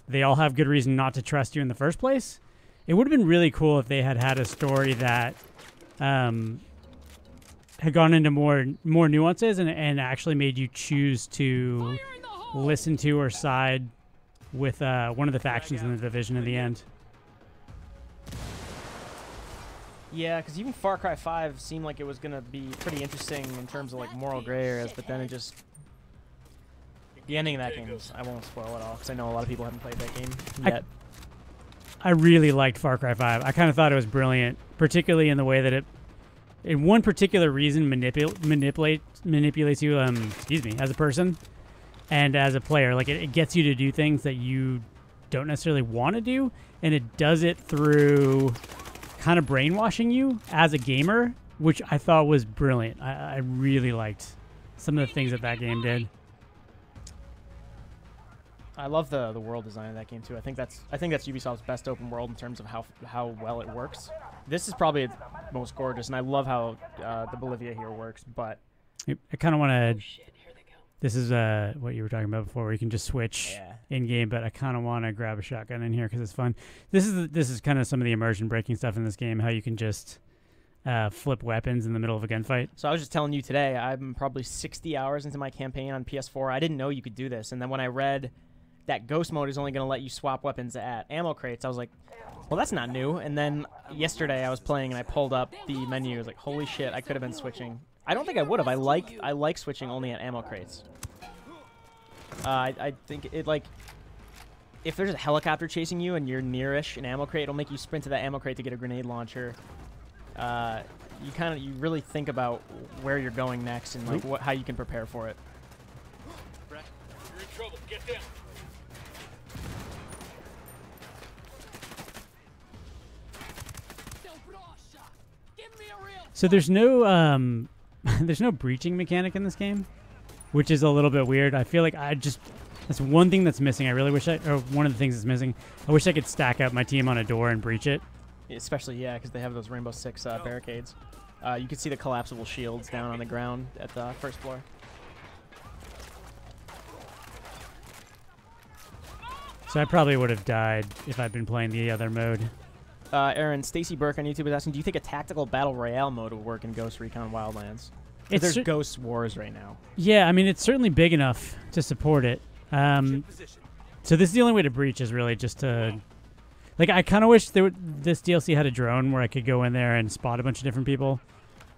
they all have good reason not to trust you in the first place. It would have been really cool if they had had a story that had gone into more nuances and actually made you choose to Fire in the hole. listen to or side with one of the factions in the Division in the end. Yeah, because even Far Cry 5 seemed like it was going to be pretty interesting in terms of like moral gray areas, but then it just... The ending of that game, I won't spoil it all, because I know a lot of people haven't played that game yet. I really liked Far Cry 5. I kind of thought it was brilliant, particularly in the way that it, in one particular reason, manipulates you, as a person and as a player. Like it gets you to do things that you don't necessarily want to do, and it does it through kind of brainwashing you as a gamer, which I thought was brilliant. I really liked some of the things that game did. I love the world design of that game too. I think that's Ubisoft's best open world in terms of how well it works. This is probably its most gorgeous, and I love how the Bolivia here works. But I kind of want to. This is what you were talking about before, where you can just switch in game. But I kind of want to grab a shotgun in here because it's fun. This is kind of some of the immersion breaking stuff in this game. How you can just flip weapons in the middle of a gunfight. So I was just telling you today, I'm probably 60 hours into my campaign on PS4. I didn't know you could do this, and then when I read that ghost mode is only going to let you swap weapons at ammo crates, I was like, well, that's not new. And then yesterday I was playing and I pulled up the menu. I was like, holy shit, I could have been switching. I don't think I would have. I like switching only at ammo crates. I think it, like, if there's a helicopter chasing you and you're nearish an ammo crate, it'll make you sprint to that ammo crate to get a grenade launcher. You really think about where you're going next and like how you can prepare for it. You're in trouble. Get down. So there's no there's no breaching mechanic in this game, which is a little bit weird. I feel like that's one thing that's missing. I really wish or one of the things that's missing. I wish I could stack up my team on a door and breach it. Especially, yeah, because they have those Rainbow Six barricades. You can see the collapsible shields down on the ground at the first floor. So I probably would have died if I'd been playing the other mode. Aaron, Stacy Burke on YouTube is asking, do you think a tactical battle royale mode would work in Ghost Recon Wildlands? There's Ghost Wars right now. Yeah, I mean, it's certainly big enough to support it. So this is the only way to breach is really just to... Like, I kind of wish this DLC had a drone where I could go in there and spot a bunch of different people.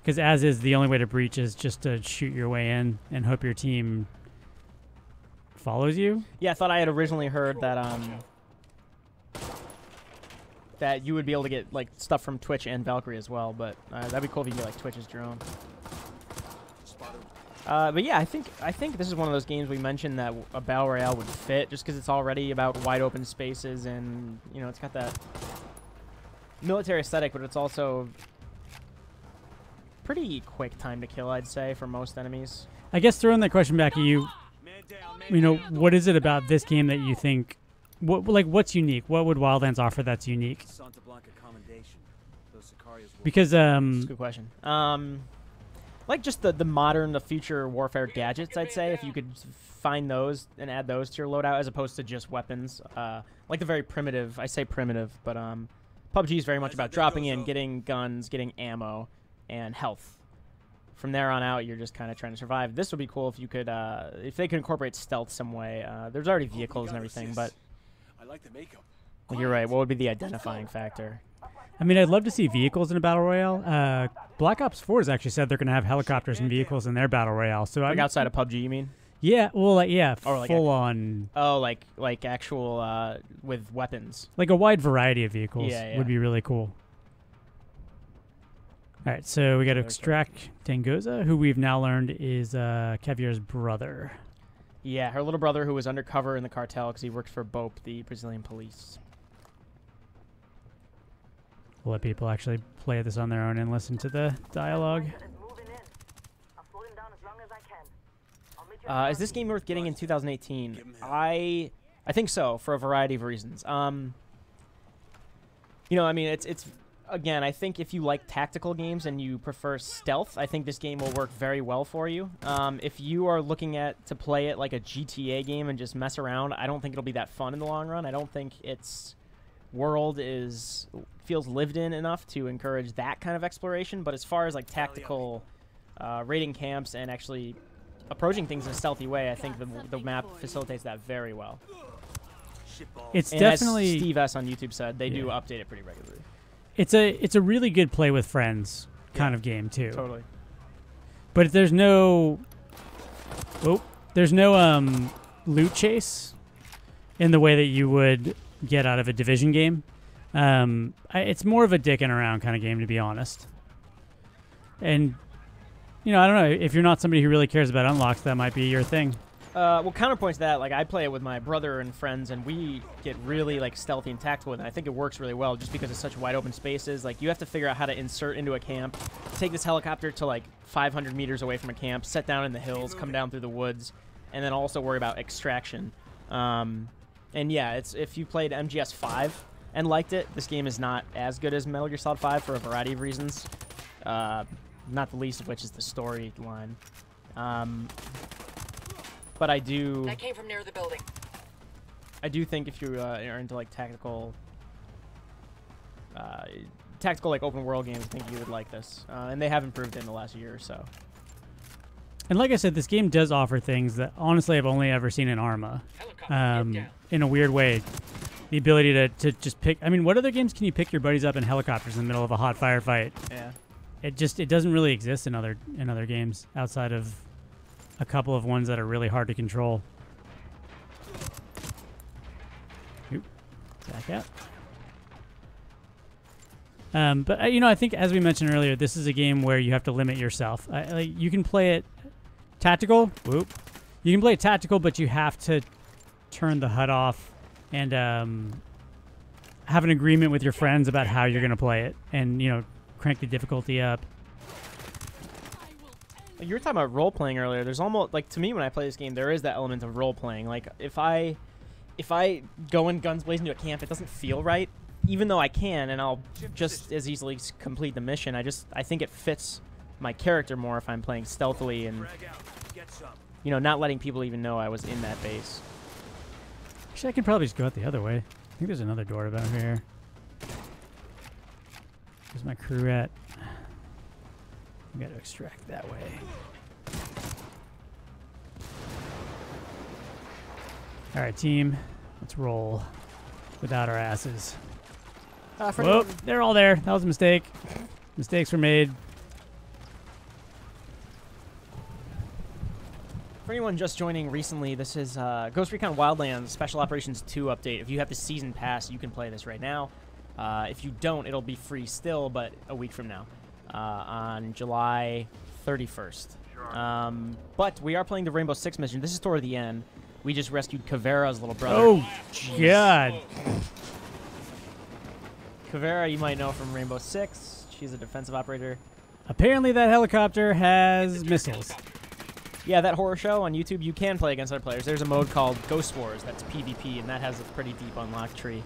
Because as is, the only way to breach is just to shoot your way in and hope your team follows you. Yeah, I thought I had originally heard that that you would be able to get like stuff from Twitch and Valkyrie as well, but that'd be cool if you could get like Twitch's drone. But yeah, I think this is one of those games we mentioned that a battle royale would fit, just because it's already about wide open spaces and you know it's got that military aesthetic, but it's also pretty quick time to kill, I'd say, for most enemies. I guess throwing that question back at you, you know, what is it about this game that you think, what's unique? What would Wildlands offer that's unique? Because that's a good question. Like just the modern, the future warfare gadgets, I'd say, if you could find those and add those to your loadout as opposed to just weapons. Like the very primitive, I say primitive, but PUBG is very much about dropping in, getting guns, getting ammo, and health. From there on out, you're just kind of trying to survive. This would be cool if you could, if they could incorporate stealth some way. There's already vehicles and everything, but I like the makeup. well, you're right. What would be the identifying factor? I mean, I'd love to see vehicles in a battle royale. Black Ops 4 has actually said they're going to have helicopters and vehicles in their battle royale. So Like outside of PUBG, you mean? yeah, well, like, yeah, Or like full on, Oh, like actual with weapons. like a wide variety of vehicles Yeah, yeah. would be really cool. All right, so we got to extract Dangoza, who we've now learned is Cavier's brother. Yeah, her little brother who was undercover in the cartel because he worked for BOP, the Brazilian police. We'll let people actually play this on their own and listen to the dialogue. Is this game worth getting in 2018? I think so, for a variety of reasons. You know, I mean, it's again, I think if you like tactical games and you prefer stealth, I think this game will work very well for you. If you are looking to play it like a GTA game and just mess around, I don't think it'll be that fun in the long run. I don't think its world feels lived in enough to encourage that kind of exploration. But as far as like tactical raiding camps and actually approaching things in a stealthy way, I think the map facilitates that very well. It's And definitely as Steve S on YouTube said, they do update it pretty regularly. it's a really good play with friends kind of game too. Totally. But there's no loot chase in the way that you would get out of a Division game. It's more of a dicking around kind of game, to be honest. And you know, I don't know, if you're not somebody who really cares about unlocks, that might be your thing. Well, counterpoint to that, like I play it with my brother and friends, and we get really like stealthy and tactical with it. I think it works really well just because it's such wide open spaces. Like you have to figure out how to insert into a camp, take this helicopter to like 500 meters away from a camp, set down in the hills, come down through the woods, and then also worry about extraction. And yeah, if you played MGS 5 and liked it, this game is not as good as Metal Gear Solid 5 for a variety of reasons. Not the least of which is the storyline. But I do. That came from near the building. I do think if you are into like tactical like open world games, I think you would like this. And they have improved it in the last year or so. And like I said, this game does offer things that honestly I've only ever seen in Arma. In a weird way. The ability to just pick. I mean, what other games can you pick your buddies up in helicopters in the middle of a hot firefight? Yeah. It doesn't really exist in other games outside of a couple of ones that are really hard to control. Oop. Back out. But you know, I think as we mentioned earlier, this is a game where you have to limit yourself. You can play it tactical. Whoop. You can play it tactical, but you have to turn the HUD off and have an agreement with your friends about how you're going to play it, and you know, crank the difficulty up. You were talking about role playing earlier. There's almost like, to me, when I play this game, there is that element of role playing. Like if I go in guns blazing to a camp, it doesn't feel right, even though I can, and I'll just as easily complete the mission. I think it fits my character more if I'm playing stealthily and you know, not letting people even know I was in that base. Actually, I could probably just go out the other way. I think there's another door about here. Where's my crew at? I gotta extract that way. All right, team, let's roll without our asses. Whoop, they're all there. That was a mistake. Mistakes were made. For anyone just joining recently, this is Ghost Recon Wildlands Special Operations 2 update. If you have the season pass, you can play this right now. If you don't, it'll be free still, but a week from now. On July 31st. But we are playing the Rainbow Six mission. This is toward the end. We just rescued Caveira's little brother. Oh, God. Caveira, you might know from Rainbow Six. She's a defensive operator. Apparently that helicopter has missiles. Yeah, that horror show on YouTube, you can play against other players. There's a mode called Ghost Wars that's PvP, and that has a pretty deep unlock tree.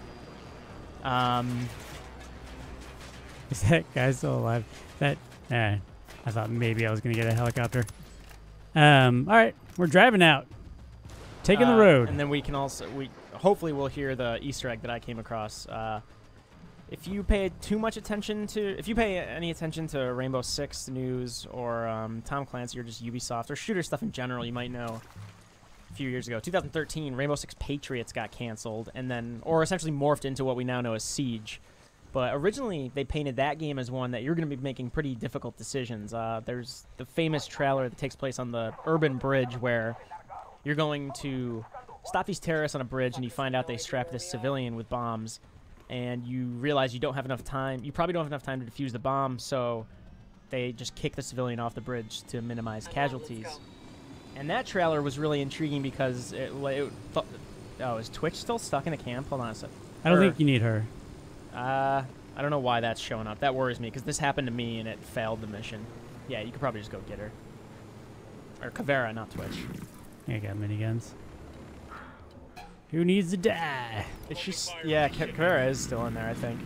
Is that guy still alive? I thought maybe I was going to get a helicopter. All right, we're driving out. Taking the road. And then we can also, hopefully we'll hear the Easter egg that I came across. if you pay too much attention to, if you pay any attention to Rainbow Six news or Tom Clancy or just Ubisoft or shooter stuff in general, you might know a few years ago, 2013, Rainbow Six Patriots got canceled and then, or essentially morphed into what we now know as Siege. But originally, they painted that game as one that you're going to be making pretty difficult decisions. There's the famous trailer that takes place on the urban bridge where you're going to stop these terrorists on a bridge and you find out they strap this civilian with bombs. And you realize you don't have enough time. You probably don't have enough time to defuse the bomb, so they just kick the civilian off the bridge to minimize casualties. And that trailer was really intriguing because oh, is Twitch still stuck in a camp? Hold on a sec. I don't think you need her. I don't know why that's showing up. That worries me because this happened to me and it failed the mission. Yeah, you could probably just go get her. Or Kavera, not Twitch. I got miniguns. Who needs to die? Is she? Yeah, Kavera is still in there, I think.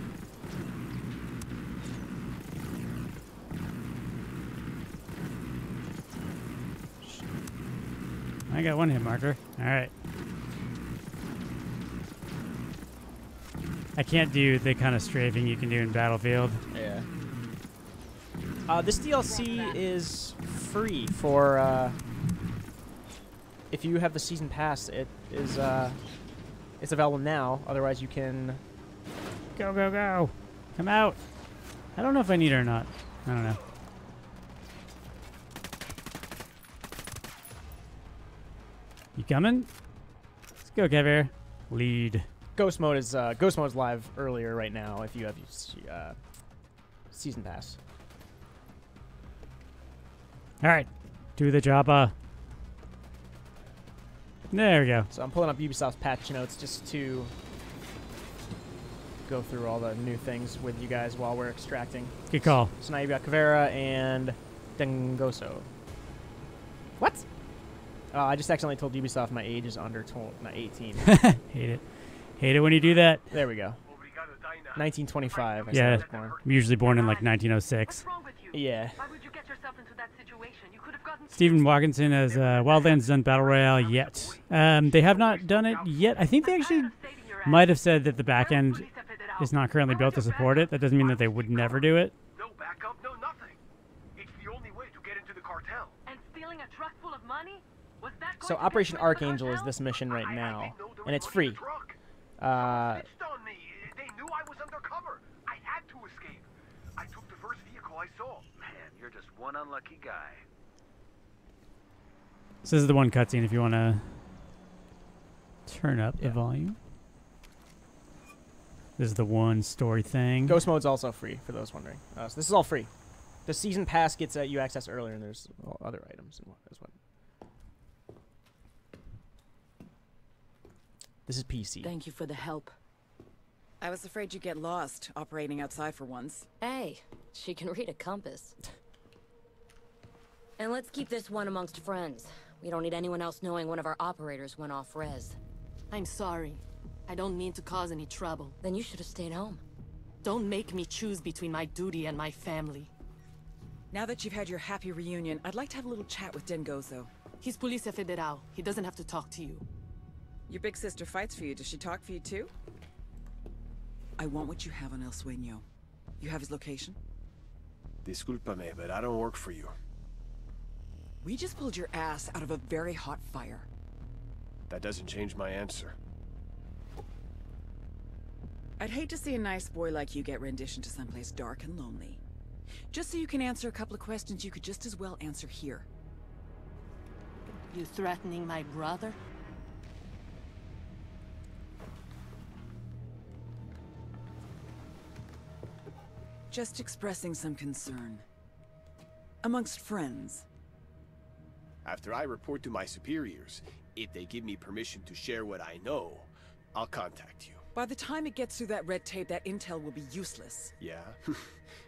I got one hit marker. All right. I can't do the kind of strafing you can do in Battlefield. Yeah. This DLC is free for if you have the season pass. It is it's available now. Otherwise, you can Go. Come out. I don't know if I need her or not. I don't know. You coming? Let's go, Kevir. Lead. Ghost mode is live earlier right now if you have season pass. All right. Do the job. There we go. So I'm pulling up Ubisoft's patch notes just to go through all the new things with you guys while we're extracting. Good call. So now you've got Kavera and Dengoso. What? I just accidentally told Ubisoft my age is under 18. Hate it. Hate it when you do that. There we go. 1925. I said Yeah, I was born. I'm usually born in like 1906. Yeah. Why would you get yourself into that situation? You could have gotten Stephen Watkinson has Wildlands done Battle Royale yet. They have not done it yet. I think they actually might have said that the back end is not currently built to support it. That doesn't mean that they would never do it. No backup, no nothing. It's the only way to get into the cartel. and stealing a truck full of money? Was that So going to Operation get you into the Archangel is cartel? this mission right I now, didn't know they were and it's running free. the truck. Snitched on me. They knew I was undercover. I had to escape. I took the first vehicle I saw. Man, you're just one unlucky guy. So this is the one cutscene if you want to turn up the volume. This is the one story thing. Ghost mode's also free for those wondering. So this is all free. The season pass gets you access earlier, and there's other items as well. This is PC. Thank you for the help. I was afraid you'd get lost operating outside for once. Hey, she can read a compass. And let's keep this one amongst friends. We don't need anyone else knowing one of our operators went off res. I'm sorry. I don't mean to cause any trouble. Then you should have stayed home. Don't make me choose between my duty and my family. Now that you've had your happy reunion, I'd like to have a little chat with Dengozo. He's Policia Federal. He doesn't have to talk to you. Your big sister fights for you. Does she talk for you too? I want what you have on El Sueño. You have his location? Discúlpame, but I don't work for you. We just pulled your ass out of a very hot fire. That doesn't change my answer. I'd hate to see a nice boy like you get renditioned to someplace dark and lonely. Just so you can answer a couple of questions you could just as well answer here. You threatening my brother? Just expressing some concern. Amongst friends. After I report to my superiors, if they give me permission to share what I know, I'll contact you. By the time it gets through that red tape, that intel will be useless. Yeah?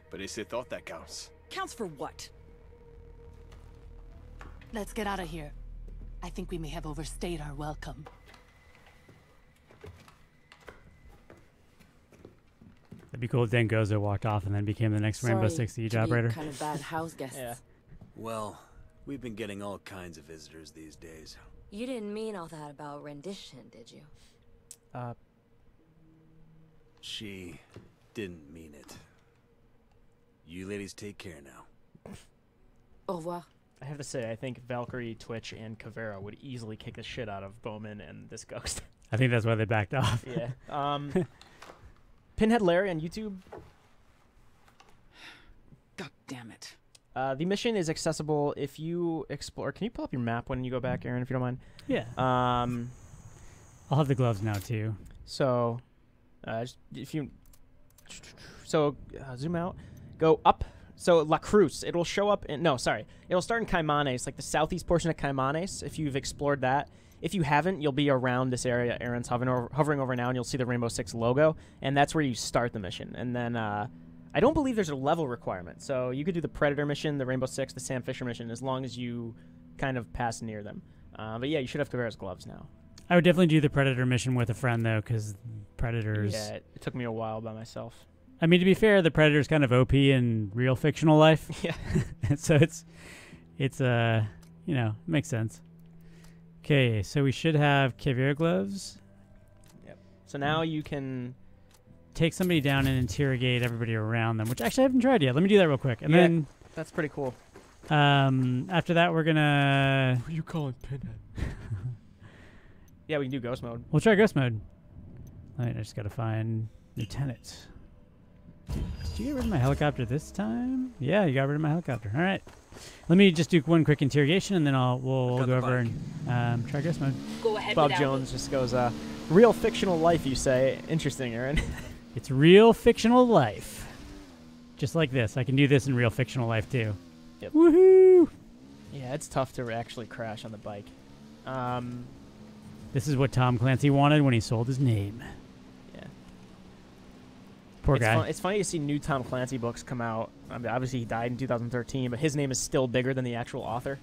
But it's the thought that counts. Counts for what? Let's get out of here. I think we may have overstayed our welcome. That'd be cool if Dengozo walked off and then became the next Rainbow Six Siege operator. Kind of bad house guests. Yeah. Well, we've been getting all kinds of visitors these days. You didn't mean all that about rendition, did you? She didn't mean it. You ladies take care now. Au revoir. I have to say, I think Valkyrie, Twitch, and Caveira would easily kick the shit out of Bowman and this Ghost. I think that's why they backed off. Yeah. Pinhead Larry on YouTube. God damn it. The mission is accessible if you explore. Can you pull up your map when you go back, Aaron, if you don't mind? Yeah. I'll have the gloves now too. So, just if you zoom out, go up. So La Cruz, it'll show up in it'll start in Caimanes, like the southeast portion of Caimanes. If you've explored that, if you haven't, you'll be around this area Aaron's hovering over now, and you'll see the Rainbow Six logo, and that's where you start the mission. And then I don't believe there's a level requirement, so you could do the Predator mission, the Rainbow Six, the Sam Fisher mission, as long as you kind of pass near them. But yeah, you should have Caveira's gloves now. I would definitely do the Predator mission with a friend though, because Predators. Yeah, it took me a while by myself. I mean, to be fair, the Predator's kind of OP in real fictional life. Yeah. So it's makes sense. Okay, so we should have Caveira gloves. Yep. So now you can take somebody down and interrogate everybody around them, which actually I haven't tried yet. Let me do that real quick, and then that's pretty cool. After that, we're gonna. What are you calling Pinhead? Yeah, we can do ghost mode. We'll try ghost mode. I just gotta find Lieutenant. Did you get rid of my helicopter this time? Yeah, you got rid of my helicopter. All right. Let me just do one quick interrogation, and then we'll go over and try ghost mode. Go ahead. Bob Jones just goes, real fictional life, you say. Interesting, Aaron. It's real fictional life. Just like this. I can do this in real fictional life, too. Yep. Woohoo! Yeah, it's tough to actually crash on the bike. This is what Tom Clancy wanted when he sold his name. Yeah. Poor guy. It's funny to see new Tom Clancy books come out. I mean, obviously, he died in 2013, but his name is still bigger than the actual author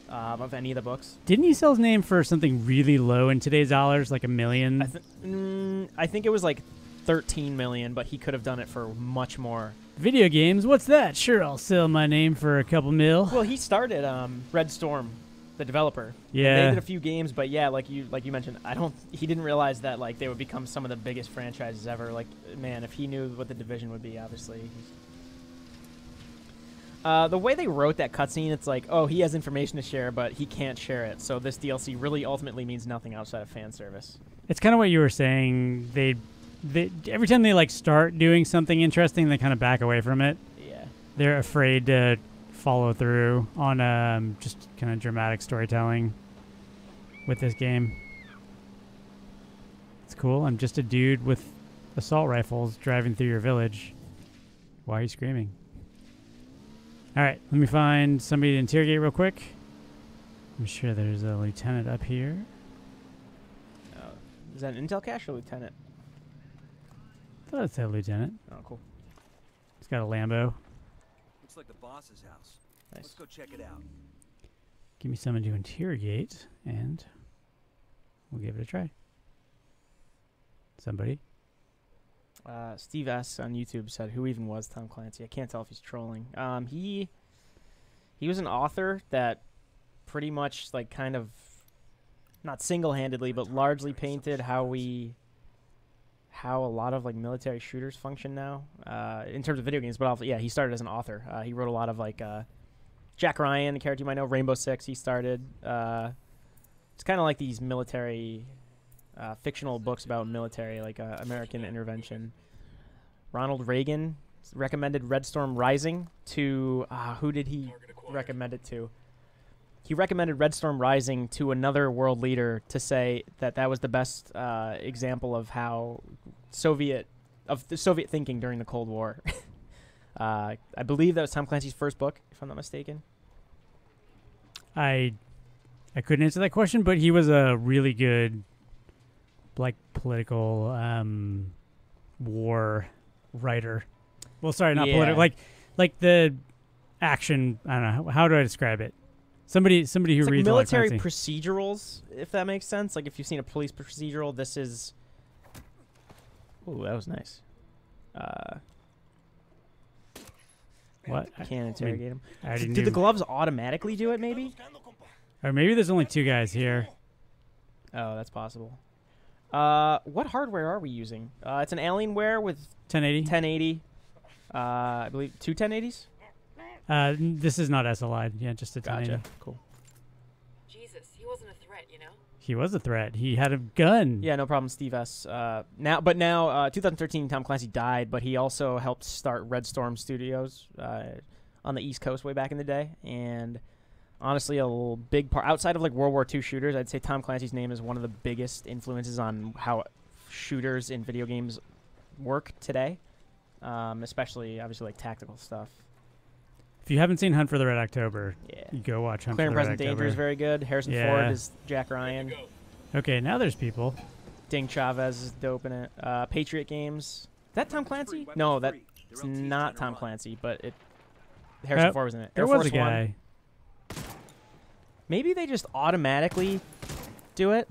of any of the books. Didn't he sell his name for something really low in today's dollars, like $1 million? I think it was like 13 million, but he could have done it for much more. Video games? What's that? Sure, I'll sell my name for a couple mil. Well, he started Red Storm, the developer. Yeah. They did a few games, but yeah, like you mentioned, he didn't realize that like they would become some of the biggest franchises ever. Like, man, if he knew what the Division would be, obviously. The way they wrote that cutscene, it's like, oh, he has information to share, but he can't share it. So this DLC really ultimately means nothing outside of fan service. It's kind of what you were saying. They every time they like start doing something interesting, they kind of back away from it. Yeah. They're afraid to follow through on just kind of dramatic storytelling with this game. It's cool. I'm just a dude with assault rifles driving through your village. Why are you screaming? All right, let me find somebody to interrogate real quick. I'm sure there's a lieutenant up here. Is that an intel cache or lieutenant? I thought it said lieutenant. Oh, cool. He's got a Lambo. Looks like the boss's house. Nice. Let's go check it out. Give me someone to interrogate, and we'll give it a try. Somebody. Steve S. on YouTube said, who even was Tom Clancy? I can't tell if he's trolling. He was an author that pretty much, like, kind of, not single-handedly, but largely painted how a lot of, like, military shooters function now, in terms of video games. But also, yeah, he started as an author. He wrote a lot of, like, Jack Ryan, a character you might know, Rainbow Six, he started. It's kind of like these military... fictional books about military, like American intervention. Ronald Reagan recommended Red Storm Rising to... who did he recommend it to? He recommended Red Storm Rising to another world leader to say that that was the best example of how the Soviet thinking during the Cold War. I believe that was Tom Clancy's first book, if I'm not mistaken. I couldn't answer that question, but he was a really good... like political war writer. Well, sorry, not political. Like the action. I don't know how do I describe it. Somebody who reads military procedurals, if that makes sense. Like if you've seen a police procedural, this is. Ooh, that was nice. What? I can't interrogate him. Did the gloves automatically do it? Maybe. Or maybe there's only two guys here. Oh, that's possible. What hardware are we using? It's an Alienware with 1080. I believe 2 1080s. This is not SLI. Yeah, just a 1080. Gotcha. Cool. Jesus, he wasn't a threat, you know? He was a threat. He had a gun. Yeah, no problem, Steve S. Now, 2013, Tom Clancy died, but he also helped start Red Storm Studios on the East Coast way back in the day. And honestly, a little big part outside of like World War II shooters, I'd say Tom Clancy's name is one of the biggest influences on how shooters in video games work today, especially obviously like tactical stuff. If you haven't seen Hunt for the Red October, Yeah. you go watch Hunt Clear for and the Red Present October. Danger is very good. Harrison Yeah. Ford is Jack Ryan. Okay, now there's people. Ding Chavez is dope in it. Patriot Games. Is that Tom Clancy? No, that's not Tom Clancy, but Harrison Ford was in it. There Air was Force a guy. One. Maybe they just automatically do it.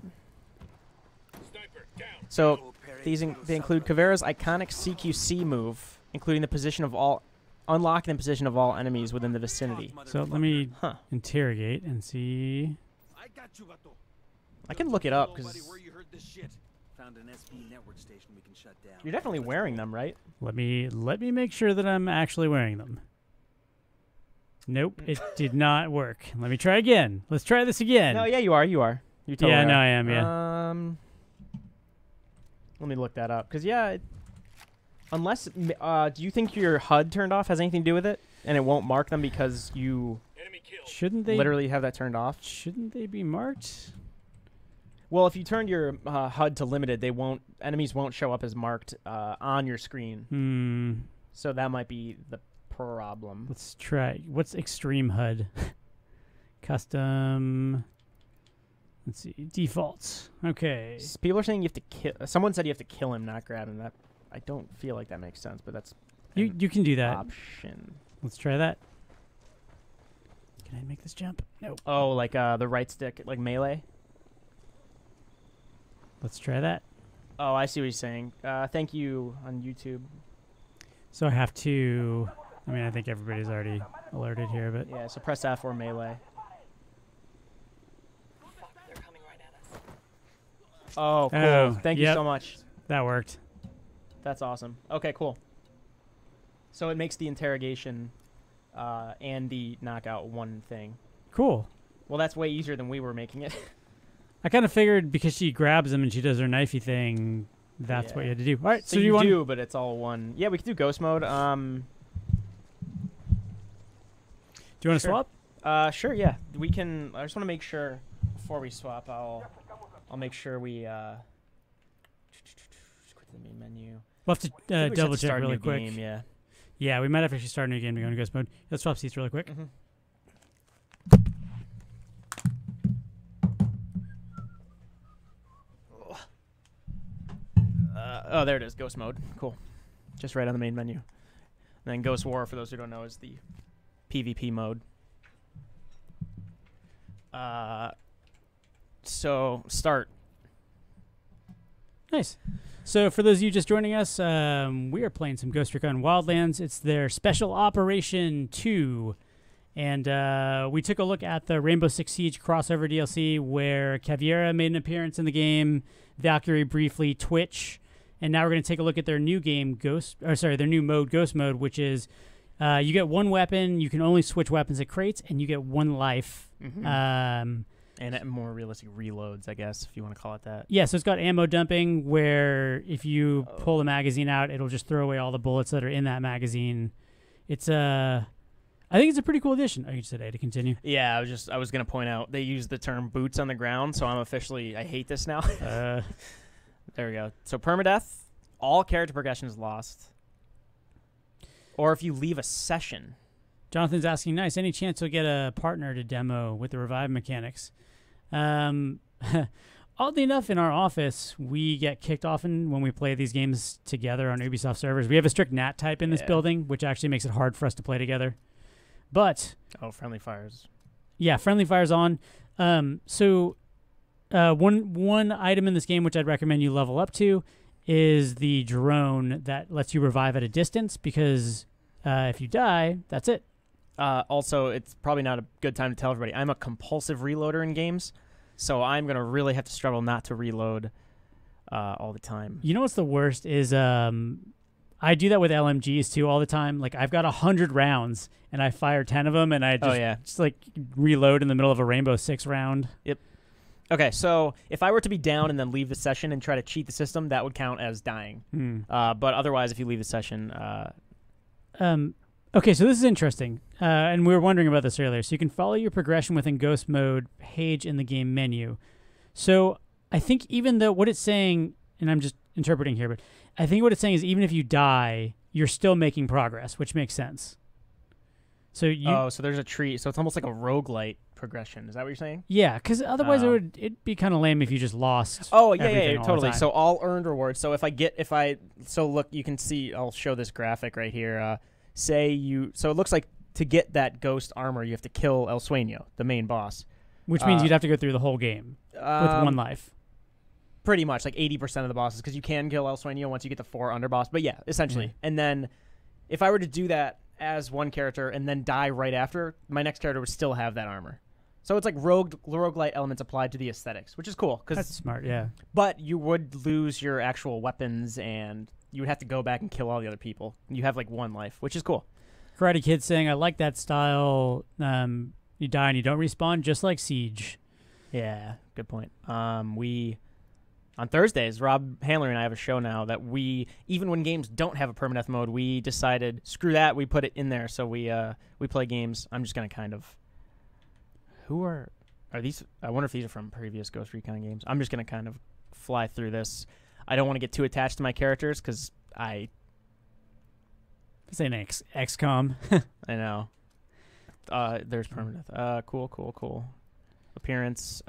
So they include Caveira's iconic CQC move, including the position of all, unlocking the position of all enemies within the vicinity. So let me interrogate and see. I can look it up because Found an SB network station we can shut down. you're definitely wearing them, right? Let me make sure that I'm actually wearing them. Nope, it did not work. Let me try again. Let's try this again. No, yeah, you are. You are. You totally yeah, are. no, I am. Yeah. Let me look that up because unless do you think your HUD turned off has anything to do with it, and it won't mark them because you Shouldn't they literally have that turned off? Shouldn't they be marked? Well, if you turn your HUD to limited, enemies won't show up as marked on your screen. So that might be the problem. Let's try. What's extreme HUD? Custom. Let's see. Defaults. Okay. People are saying you have to kill. Someone said you have to kill him, not grab him. That I don't feel like that makes sense, but that's you can do that. Option. Let's try that. Can I make this jump? No. Oh, like the right stick, like melee. Let's try that. Oh, I see what he's saying. Thank you on YouTube. So I have to. I mean, I think everybody's already alerted here, but yeah. So press F or melee. Oh, cool. Thank you so much. That worked. That's awesome. Okay, cool. So it makes the interrogation and the knockout one thing. Cool. Well, that's way easier than we were making it. I kind of figured because she grabs him and she does her knifey thing, that's what you had to do. All right, so you want do, but it's all one. Yeah, we could do ghost mode. Do you want to swap? Sure. Yeah, we can. I just want to make sure before we swap. I'll make sure we just quit the main menu. We'll have to double check really quick. Game, yeah. Yeah, we might have to actually start a new game to go into ghost mode. Let's swap seats really quick. Oh, there it is. Ghost mode. Cool. Just right on the main menu. And then Ghost War, for those who don't know, is the PvP mode. So, start. Nice. So for those of you just joining us, we are playing some Ghost Recon Wildlands. It's their Special Operation 2. And we took a look at the Rainbow Six Siege crossover DLC where Caveira made an appearance in the game, Valkyrie briefly, Twitch. And now we're going to take a look at their new game, their new mode, Ghost Mode, which is you get one weapon, you can only switch weapons at crates, and you get one life. And more realistic reloads, I guess, if you want to call it that. Yeah, so it's got ammo dumping, where if you pull the magazine out, it'll just throw away all the bullets that are in that magazine. It's I think it's a pretty cool addition. Oh, you said A to continue. Yeah, I was going to point out, they use the term boots on the ground, so I hate this now. There we go. So permadeath, all character progression is lost. Or if you leave a session. Jonathan's asking, nice, any chance you'll get a partner to demo with the revive mechanics? Oddly enough, in our office, we get kicked often when we play these games together on Ubisoft servers. We have a strict NAT type in this building, which actually makes it hard for us to play together. But friendly fires. Yeah, friendly fires on. One item in this game which I'd recommend you level up to is the drone that lets you revive at a distance, because if you die, that's it. Also, it's probably not a good time to tell everybody, I'm a compulsive reloader in games, so I'm going to really have to struggle not to reload all the time. You know what's the worst is I do that with LMGs too all the time. Like I've got 100 rounds and I fire 10 of them and I just like reload in the middle of a Rainbow Six round. Yep. Okay, so if I were to be down and then leave the session and try to cheat the system, that would count as dying. But otherwise, if you leave the session... Okay, so this is interesting, and we were wondering about this earlier. So you can follow your progression within Ghost Mode page in the game menu. So I think even though what it's saying, and I'm just interpreting here, but I think what it's saying is even if you die, you're still making progress, which makes sense. So so there's a tree. So it's almost like a roguelite progression. Is that what you're saying? Yeah, because otherwise it'd be kind of lame if you just lost. Oh yeah, totally. So all earned rewards. So so look, you can see. I'll show this graphic right here. So it looks like to get that ghost armor, you have to kill El Sueño, the main boss. Which means you'd have to go through the whole game with one life. Pretty much, like 80% of the bosses, because you can kill El Sueño once you get the 4 underboss. But yeah, essentially. Mm-hmm. And then if I were to do that as one character and then die right after, my next character would still have that armor. So it's like roguelite elements applied to the aesthetics, which is cool. That's smart, yeah. But you would lose your actual weapons and... you would have to go back and kill all the other people. You have like one life, which is cool. Karate Kid saying, I like that style. You die and you don't respawn, just like Siege. Yeah, good point. On Thursdays, Rob Handler and I have a show now that even when games don't have a permanent mode, we decided, screw that, we put it in there. So we play games. I'm just going to kind of... Are these... I wonder if these are from previous Ghost Recon games. I'm just going to kind of fly through this. I don't want to get too attached to my characters because This ain't XCOM. I know. There's permanent. Cool. Appearance.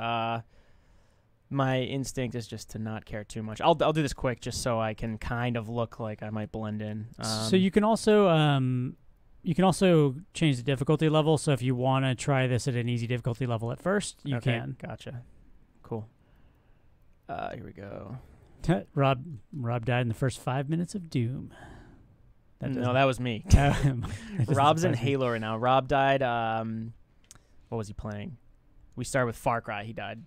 My instinct is just to not care too much. I'll do this quick just so I can kind of look like I might blend in. So you can also change the difficulty level. So if you want to try this at an easy difficulty level at first, you can. Gotcha. Cool. Here we go. Rob died in the first 5 minutes of Doom. No, that was me. Rob's in Halo right now. Rob died. What was he playing? We started with Far Cry. He died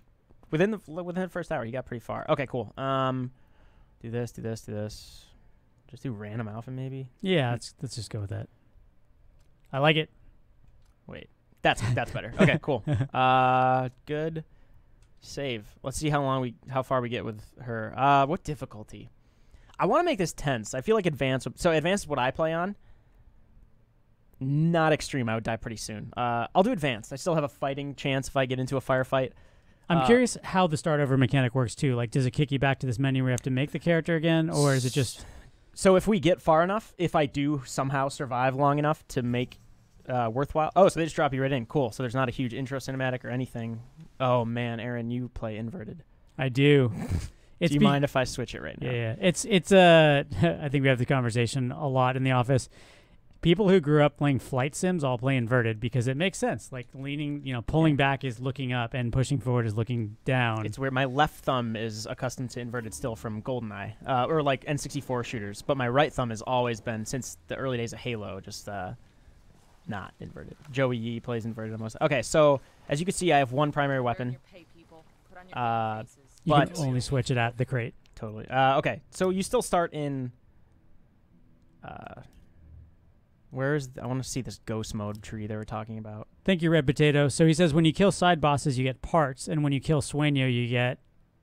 within the first hour. He got pretty far. Okay, cool. Do this. Just do random alpha, maybe. Yeah, let's just go with that. I like it. Wait, that's better. Okay, cool. Good. Save. Let's see how far we get with her. What difficulty? I want to make this tense. I feel like advanced. So advanced is what I play on. Not extreme. I would die pretty soon. I'll do advanced. I still have a fighting chance if I get into a firefight. I'm curious how the start over mechanic works too. Like, does it kick you back to this menu where you have to make the character again, or is it just? So if we get far enough, if I do somehow survive long enough to make worthwhile. Oh, so they just drop you right in. Cool. So there's not a huge intro cinematic or anything. Oh man, Aaron, you play inverted. I do. Do you mind if I switch it right now? Yeah. It's I think we have the conversation a lot in the office. People who grew up playing flight sims all play inverted because it makes sense. Like leaning, pulling back is looking up and pushing forward is looking down. It's where my left thumb is accustomed to inverted still from GoldenEye or like N64 shooters, but my right thumb has always been since the early days of Halo, just not inverted. Joey Yee plays inverted almost. Okay, so as you can see, I have one primary weapon. You can only switch it at the crate. Totally. Okay, so you still start in... I want to see this ghost mode tree they were talking about. Thank you, Red Potato. So he says when you kill side bosses, you get parts, and when you kill Sueño, you get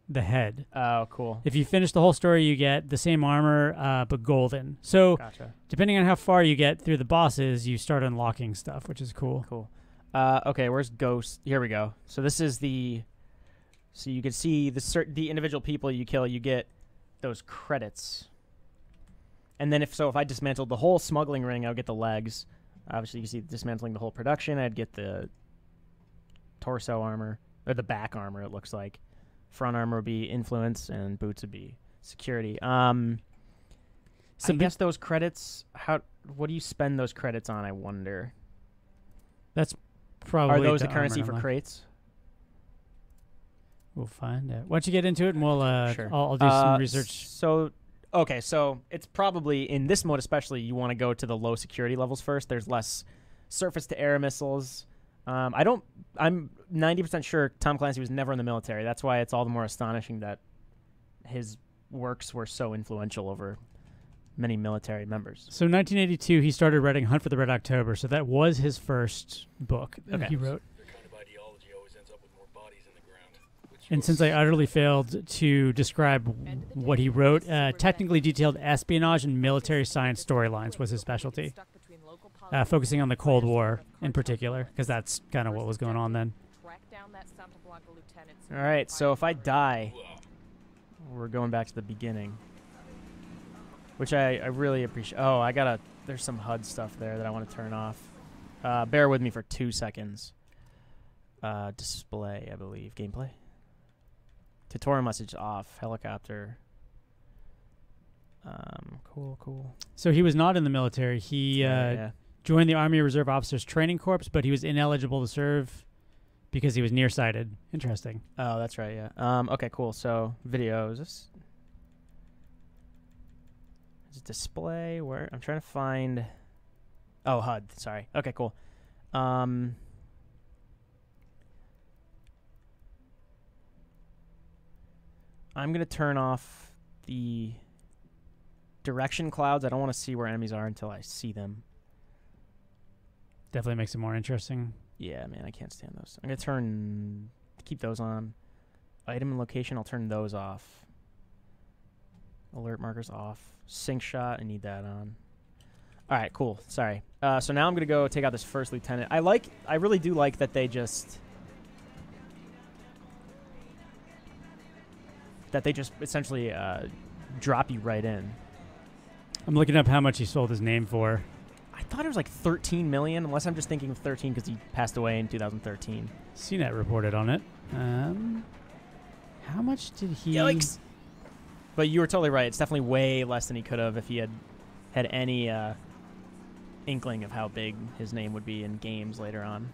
the head. Oh, cool. If you finish the whole story, you get the same armor, but golden. So depending on how far you get through the bosses, you start unlocking stuff, which is cool. Cool. Okay, where's Ghost? Here we go. So this is the... So you can see the individual people you kill, you get those credits. And then if I dismantled the whole smuggling ring, I would get the legs. Obviously, you can see dismantling the whole production, I'd get the torso armor, or the back armor, it looks like. Front armor would be influence, and boots would be security. I guess those credits, what do you spend those credits on, I wonder? That's probably Are those the currency for crates? We'll find out. Why don't you get into it, and we'll sure. I'll do some research. So it's probably, in this mode especially, you want to go to the low security levels first. There's less surface-to-air missiles. I'm 90% sure Tom Clancy was never in the military. That's why it's all the more astonishing that his works were so influential over many military members. So 1982, he started writing Hunt for the Red October. So that was his first book that he wrote. Their kind of ideology always ends up with more bodies in the ground. And since I utterly failed to describe what he wrote, technically detailed espionage and military science storylines was his specialty, focusing on the Cold War in particular, because that's kind of what was going on then. All right, so if I die, we're going back to the beginning, which I really appreciate. Oh, there's some HUD stuff there that I want to turn off. Bear with me for 2 seconds. Display, I believe. Gameplay. Tutorial message off. Helicopter. Cool. So he was not in the military. He joined the Army Reserve Officers Training Corps, but he was ineligible to serve because he was nearsighted. Interesting. Oh, that's right, yeah. Okay, cool. So, videos. Is it display? Where? I'm trying to find... Oh, HUD. Sorry. Okay, cool. I'm going to turn off the direction clouds. I don't want to see where enemies are until I see them. Definitely makes it more interesting. Yeah, man, I can't stand those. I'm going to keep those on. Item and location, I'll turn those off. Alert markers off. Sync shot, I need that on. All right, cool. Sorry. So now I'm going to go take out this first lieutenant. I really do like that they just essentially drop you right in. I'm looking up how much he sold his name for. I thought it was like 13 million, unless I'm just thinking of 13 because he passed away in 2013. CNET reported on it. How much did he... Yikes! But you were totally right. It's definitely way less than he could have if he had any inkling of how big his name would be in games later on.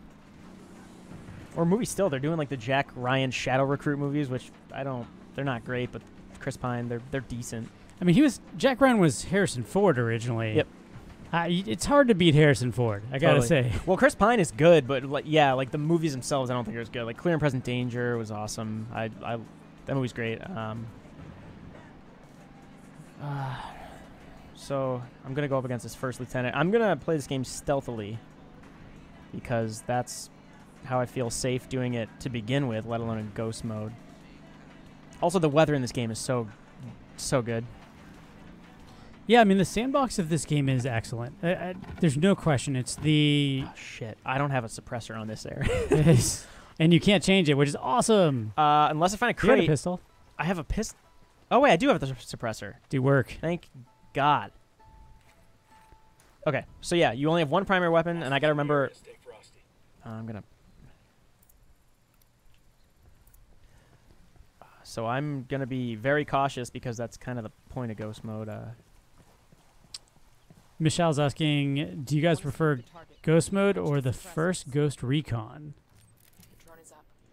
Or movies still. They're doing like the Jack Ryan Shadow Recruit movies, which they're not great, but Chris Pine, they're decent. I mean, Jack Ryan was Harrison Ford originally. Yep. It's hard to beat Harrison Ford, I gotta say. Well, Chris Pine is good, but like the movies themselves, I don't think are as good. Like Clear and Present Danger was awesome. That movie's great. So I'm gonna go up against this first lieutenant. I'm gonna play this game stealthily because that's how I feel safe doing it to begin with, let alone in ghost mode. Also, the weather in this game is so good. Yeah, I mean, the sandbox of this game is excellent. There's no question. It's the... Oh, shit. I don't have a suppressor on this there. And you can't change it, which is awesome. Unless I find a crate. You have a pistol? I have a pistol. Oh, wait, I do have the suppressor. Do work. Thank God. Okay, so yeah, you only have one primary weapon, and I gotta remember... So I'm gonna be very cautious because that's kind of the point of ghost mode. Michelle's asking, do you guys prefer Ghost Mode or the first Ghost Recon?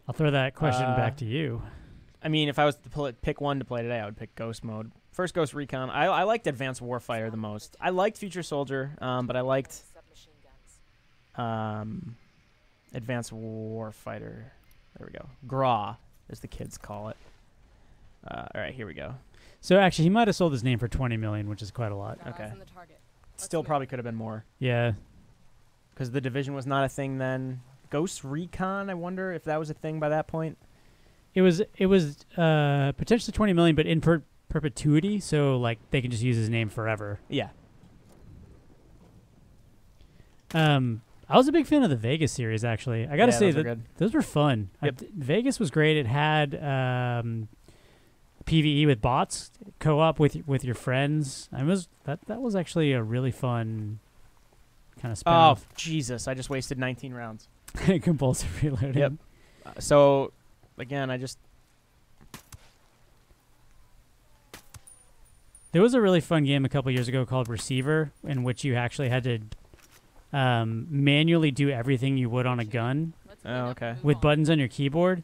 I'll throw that question back to you. I mean, if I was to pick one to play today, I would pick Ghost Mode. First Ghost Recon. I liked Advanced Warfighter the most. I liked Future Soldier, but I liked Advanced Warfighter. There we go. GRAW, as the kids call it. All right, here we go. So actually, he might have sold his name for $20 million, which is quite a lot. Okay. Still probably could have been more. Yeah. Because the Division was not a thing then. Ghost Recon, I wonder if that was a thing by that point. It was potentially $20 million, but in perpetuity, so like they can just use his name forever. Yeah. I was a big fan of the Vegas series, actually. I got to say that those were fun. Yep. Vegas was great. It had PvE with bots, co-op with your friends. That was actually a really fun kind of spin-off. Oh, Jesus. I just wasted 19 rounds. Compulsive reloading. Yep. So, again, There was a really fun game a couple years ago called Receiver, in which you actually had to manually do everything you would on a gun. Oh, okay. With buttons on your keyboard.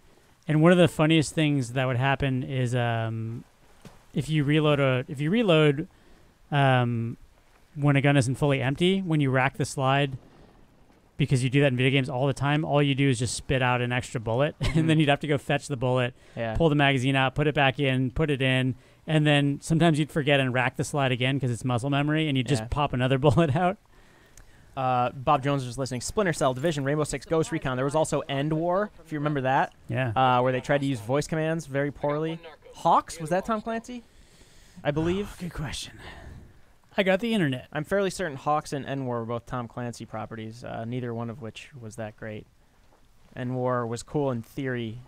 And one of the funniest things that would happen is if you reload when a gun isn't fully empty, when you rack the slide, because you do that in video games all the time, all you do is just spit out an extra bullet, and then you'd have to go fetch the bullet, pull the magazine out, put it back in, put it in, and then sometimes you'd forget and rack the slide again because it's muscle memory, and you'd Yeah. just pop another bullet out. Bob Jones was listening. Splinter Cell, Division, Rainbow Six, Ghost Recon. There was also End War, if you remember that. Yeah. Where they tried to use voice commands very poorly. Hawks, was that Tom Clancy? I believe. Good question. I got the internet. I'm fairly certain Hawks and End War were both Tom Clancy properties, neither one of which was that great. End War was cool in theory,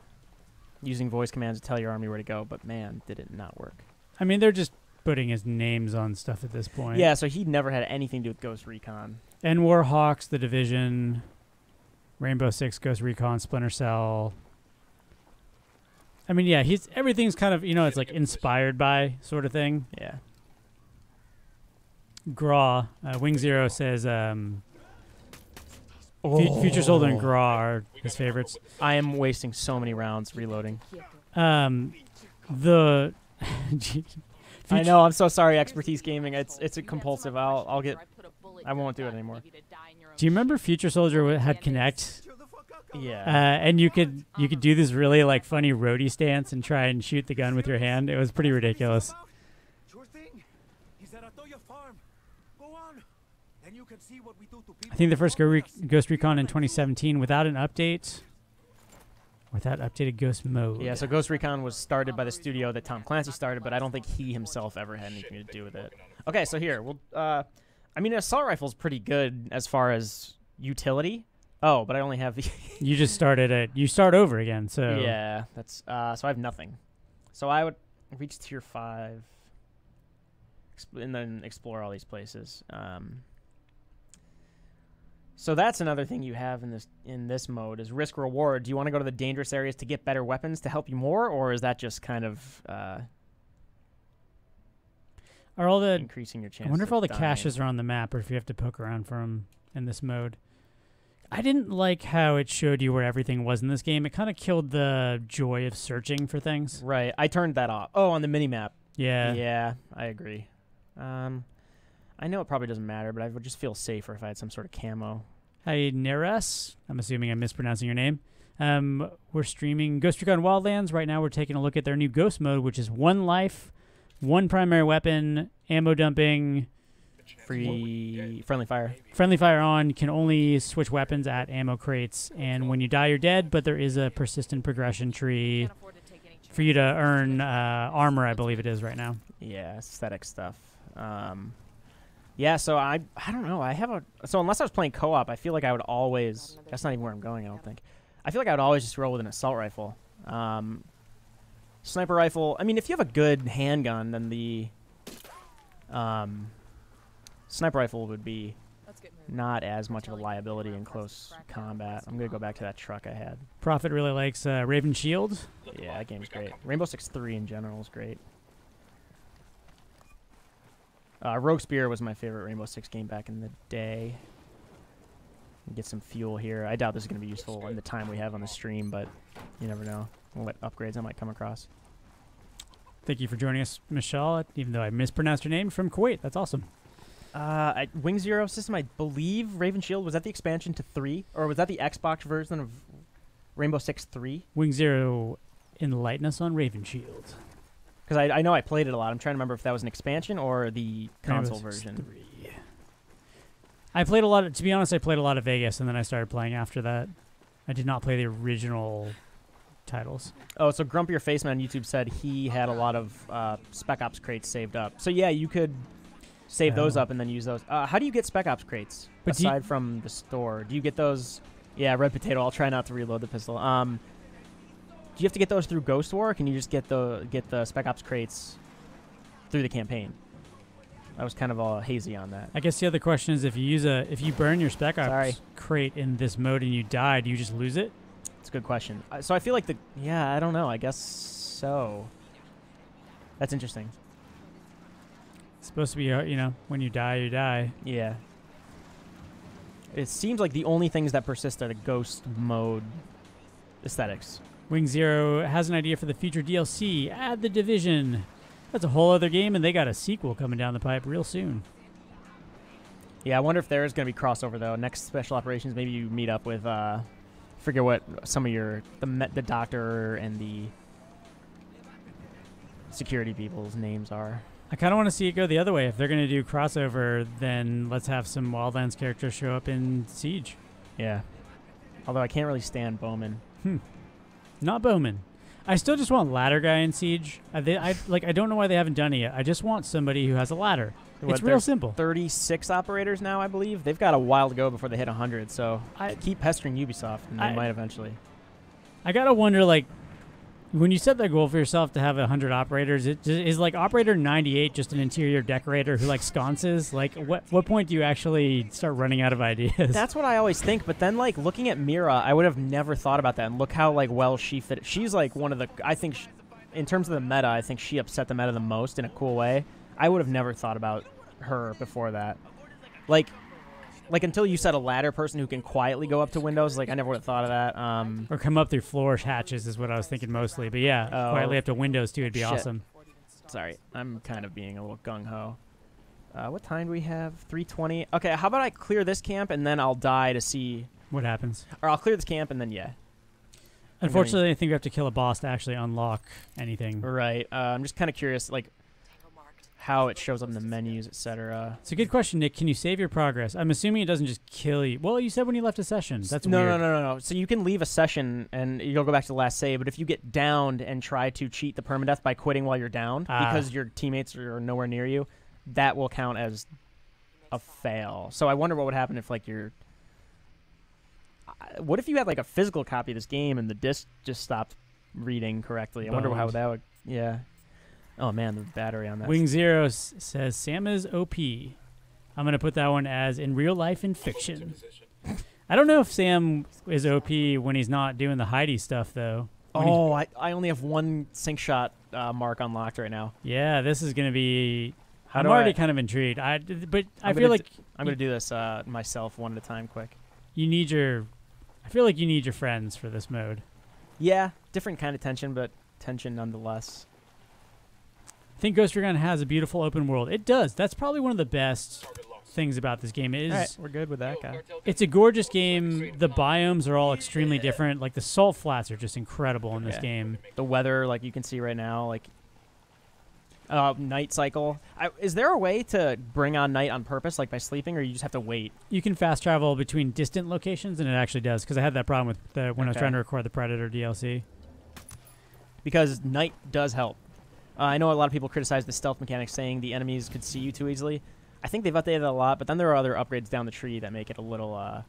using voice commands to tell your army where to go, but man, did it not work. I mean, they're just putting his names on stuff at this point. Yeah, so he never had anything to do with Ghost Recon. N-War, Hawks, The Division, Rainbow Six, Ghost Recon, Splinter Cell. I mean, yeah, everything's kind of, it's like inspired by sort of thing. Yeah. Graw, Wing Zero says Future Soldier and Graw are his favorites. I am wasting so many rounds reloading. The I know, I'm so sorry, Expertise Gaming. It's a compulsive. I won't do it anymore. Do you remember Future Soldier had Connect? Yeah. And you could do this really like funny roadie stance and try and shoot the gun with your hand. It was pretty ridiculous. Sure thing. He's at Atoya Farm. Go on. Then you can see what we do to people. I think the first Ghost Recon in 2017 without an update. Without updated Ghost mode. Yeah, so Ghost Recon was started by the studio that Tom Clancy started, but I don't think he himself ever had anything to do with it. Okay, so here, I mean, an assault rifle's pretty good as far as utility. Oh, but I only have the... You just started it. You start over again, so... Yeah, that's... so I have nothing. So I would reach tier 5 and then explore all these places. So that's another thing you have in this mode is risk reward. Do you want to go to the dangerous areas to get better weapons to help you more, or is that just kind of are all the increasing your chances? I wonder if all the dying? caches are on the map, or if you have to poke around for them in this mode. I didn't like how it showed you where everything was in this game. It kind of killed the joy of searching for things. Right, I turned that off. Oh, on the minimap. Yeah. Yeah, I agree. I know it probably doesn't matter, but I would just feel safer if I had some sort of camo. Hi, Neres. I'm assuming I'm mispronouncing your name. We're streaming Ghost Recon Wildlands. Right now we're taking a look at their new Ghost mode, which is 1 life, 1 primary weapon, ammo dumping, friendly fire. Friendly fire on. You can only switch weapons at ammo crates, and when you die, you're dead, but there is a persistent progression tree for you to earn armor, I believe it is right now. Yeah, aesthetic stuff. Yeah, so I don't know. So unless I was playing co-op, I feel like I would always... That's not even where I'm going, I don't think. I feel like I would always just roll with an assault rifle. Sniper rifle... I mean, if you have a good handgun, then the sniper rifle would be not as much of a liability in close combat. I'm going to go back to that truck I had. Prophet really likes Raven Shield. Yeah, that game's great. Rainbow Six 3 in general is great. Rogue Spear was my favorite Rainbow Six game back in the day. Get some fuel here. I doubt this is going to be useful in the time we have on the stream, but you never know what upgrades I might come across. Thank you for joining us, Michelle, even though I mispronounced your name, from Kuwait. That's awesome. Wing Zero system, I believe Raven Shield, was that the expansion to 3? Or was that the Xbox version of Rainbow Six 3? Wing Zero, enlighten us on Raven Shield. Because I know I played it a lot. I'm trying to remember if that was an expansion or the console version. 3. I played a lot of, to be honest, I played a lot of Vegas, and then I started playing after that. I did not play the original titles. Oh, so Grumpier Faceman on YouTube said he had a lot of Spec Ops crates saved up. So yeah, you could save those up and then use those. How do you get Spec Ops crates aside from the store? Do you get those? Yeah, Red Potato. I'll try not to reload the pistol. Do you have to get those through Ghost War, or can you just get the Spec Ops crates through the campaign? I was kind of all hazy on that. I guess the other question is if you burn your Spec Ops crate in this mode and you die, do you just lose it? It's a good question. So I feel like I don't know. I guess so. That's interesting. It's supposed to be, when you die, you die. Yeah. It seems like the only things that persist are the Ghost mode aesthetics. Wing Zero has an idea for the future DLC. Add The Division. That's a whole other game, and they got a sequel coming down the pipe real soon. Yeah, I wonder if there is going to be crossover, though. Next Special Operations, maybe you meet up with, forget what some of the doctor and security people's names are. I kind of want to see it go the other way. If they're going to do crossover, then let's have some Wildlands characters show up in Siege. Yeah. Although I can't really stand Bowman. Not Bowman. I still just want ladder guy in Siege. I don't know why they haven't done it yet. I just want somebody who has a ladder. It's real simple. 36 operators now, I believe. They've got a while to go before they hit 100, so I keep pestering Ubisoft, and they might eventually. I gotta wonder, like, when you set that goal for yourself to have 100 operators, is like operator 98 just an interior decorator who like sconces? Like, what point do you actually start running out of ideas? That's what I always think. But then, like, looking at Mira, I would have never thought about that. And look how like well she fit. She's like one of the. I think, in terms of the meta, I think she upset the meta the most in a cool way. I would have never thought about her before that. Like until you said a ladder person who can quietly go up to windows, like I never would have thought of that. Or come up through floor hatches is what I was thinking mostly. But yeah, quietly up to windows too would be awesome. Sorry, I'm kind of being a little gung-ho. What time do we have? 3:20. Okay, how about I clear this camp and then I'll die to see what happens. Or I'll clear this camp and then Unfortunately, I think we have to kill a boss to actually unlock anything. Right. I'm just kind of curious, like, how it shows up in the menus, etc. It's a good question, Nick. Can you save your progress? I'm assuming it doesn't just kill you. Well, you said when you left a session. That's weird. No. So you can leave a session and you'll go back to the last save, but if you get downed and try to cheat the permadeath by quitting while you're down because your teammates are nowhere near you, that will count as a fail. So I wonder what would happen if, like, what if you had, like, a physical copy of this game and the disc just stopped reading correctly? I wonder how that would... Yeah. Oh, man, the battery on that. Wing Zero says, Sam is OP. I'm going to put that one as in real life and fiction. I don't know if Sam is OP when he's not doing the Heidi stuff, though. I only have one sync shot mark unlocked right now. Yeah, this is going to be... I'm already kind of intrigued. But I feel like... I'm going to do this myself one at a time quick. You need your... I feel like you need your friends for this mode. Yeah, different kind of tension, but tension nonetheless. I think Ghost Recon has a beautiful open world. It does. That's probably one of the best things about this game. All right, we're good with that guy. It's a gorgeous game. The biomes are all extremely different. Like, the salt flats are just incredible in this game. The weather, like you can see right now, like night cycle. Is there a way to bring on night on purpose, like by sleeping, or you just have to wait? You can fast travel between distant locations, and it actually does, because I had that problem with when I was trying to record the Predator DLC. Because night does help. I know a lot of people criticize the stealth mechanics, saying the enemies could see you too easily. I think they've updated it a lot, but then there are other upgrades down the tree that make it a little,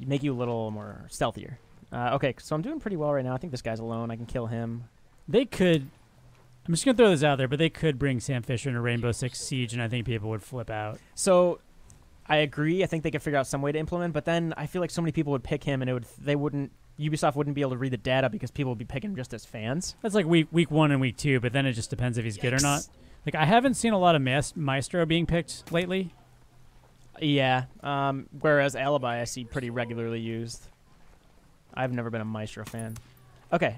make you a little more stealthier. Okay, so I'm doing pretty well right now. I think this guy's alone. I can kill him. They could... I'm just going to throw this out there, but they could bring Sam Fisher into Rainbow Six Siege, and I think people would flip out. So, I agree. I think they could figure out some way to implement, but then I feel like so many people would pick him, and Ubisoft wouldn't be able to read the data because people would be picking him just as fans. That's like week 1 and week 2, but then it just depends if he's good or not. Like, I haven't seen a lot of Maestro being picked lately. Yeah, whereas Alibi I see pretty regularly used. I've never been a Maestro fan. Okay,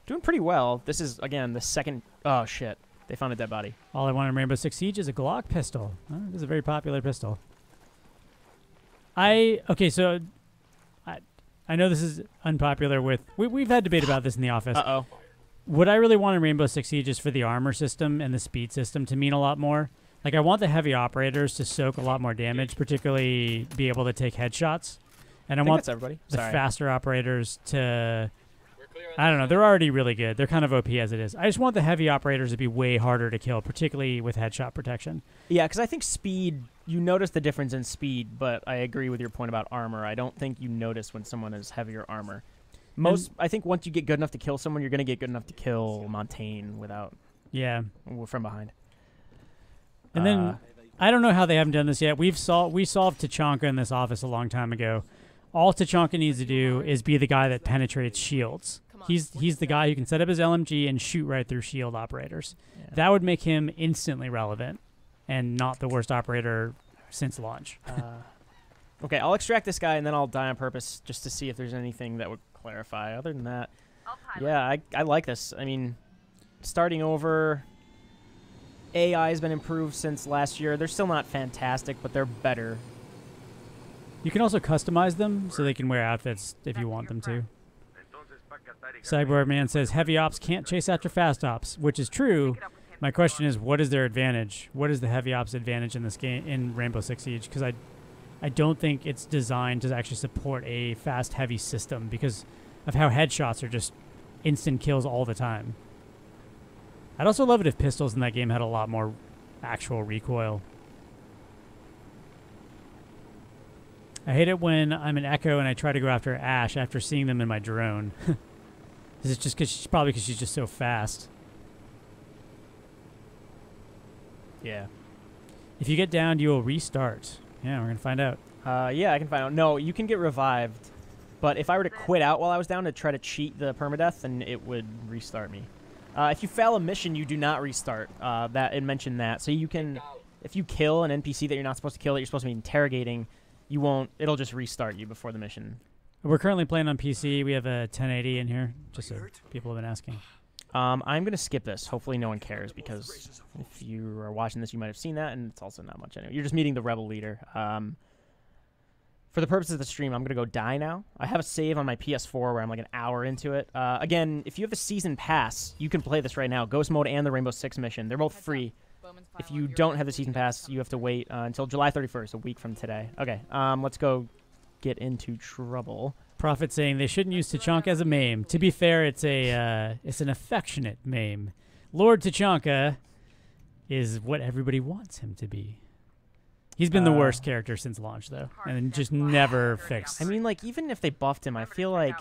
doing pretty well. This is, again, the second... Oh, shit. They found a dead body. All I want in Rainbow Six Siege is a Glock pistol. This is a very popular pistol. Okay, so I know this is unpopular with... We've had debate about this in the office. Uh-oh. What I really want in Rainbow Six Siege is for the armor system and the speed system to mean a lot more. Like, I want the heavy operators to soak a lot more damage, particularly be able to take headshots. And I want the faster operators to... I don't know. They're already really good. They're kind of OP as it is. I just want the heavy operators to be way harder to kill, particularly with headshot protection. Yeah, because I think speed, you notice the difference in speed, but I agree with your point about armor. I don't think you notice when someone has heavier armor. I think once you get good enough to kill someone, you're going to get good enough to kill Montaigne without... Yeah. From behind. And then, I don't know how they haven't done this yet. We solved Tachanka in this office a long time ago. All Tachanka needs to do is be the guy that penetrates shields. He's the guy who can set up his LMG and shoot right through shield operators. Yeah. That would make him instantly relevant and not the worst operator since launch. Okay, I'll extract this guy and then I'll die on purpose just to see if there's anything that would clarify. Other than that, yeah, I like this. I mean, starting over, AI has been improved since last year. They're still not fantastic, but they're better. You can also customize them so they can wear outfits if you want them to. Cyborg Man says heavy ops can't chase after fast ops, which is true. My question is, what is their advantage? What is the heavy ops advantage in this game, in Rainbow Six Siege? Because I don't think it's designed to actually support a fast heavy system because of how headshots are just instant kills all the time. I'd also love it if pistols in that game had a lot more actual recoil. I hate it when I'm an Echo and I try to go after Ash after seeing them in my drone. Is it just probably because she's just so fast? Yeah. If you get downed, you will restart. Yeah, we're going to find out. Yeah, I can find out. No, you can get revived. But if I were to quit out while I was down to try to cheat the permadeath, then it would restart me. If you fail a mission, you do not restart. It mentioned that. So you can, if you kill an NPC that you're not supposed to kill, that you're supposed to be interrogating, you won't, it'll just restart you before the mission. We're currently playing on PC. We have a 1080 in here, just so people have been asking. I'm going to skip this. Hopefully no one cares, because if you are watching this, you might have seen that, and it's also not much anyway. You're just meeting the rebel leader. For the purposes of the stream, I'm going to go die now. I have a save on my PS4 where I'm like an hour into it. Again, if you have a season pass, you can play this right now. Ghost Mode and the Rainbow Six mission. They're both free. If you don't have the season pass, you have to wait until July 31st, a week from today. Okay, let's go get into trouble. Prophet saying they shouldn't use Tachanka as a meme. To be fair, it's an affectionate meme. Lord Tachanka is what everybody wants him to be. He's been the worst character since launch, though, and just never fixed. I mean, like, even if they buffed him, I feel like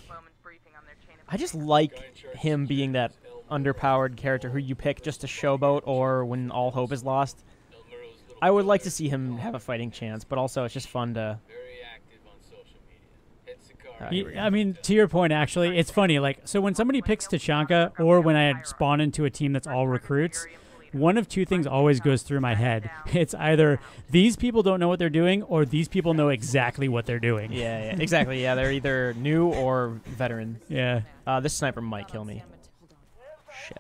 I just like him being that underpowered character who you pick just to showboat or when all hope is lost. I would like to see him have a fighting chance, but also it's just fun to... I mean, to your point, actually, it's funny. Like, so when somebody picks Tachanka, or when I spawn into a team that's all recruits, one of two things always goes through my head. It's either these people don't know what they're doing, or these people know exactly what they're doing. Yeah, exactly. Yeah, they're either new or veteran. Yeah. This sniper might kill me. Shit.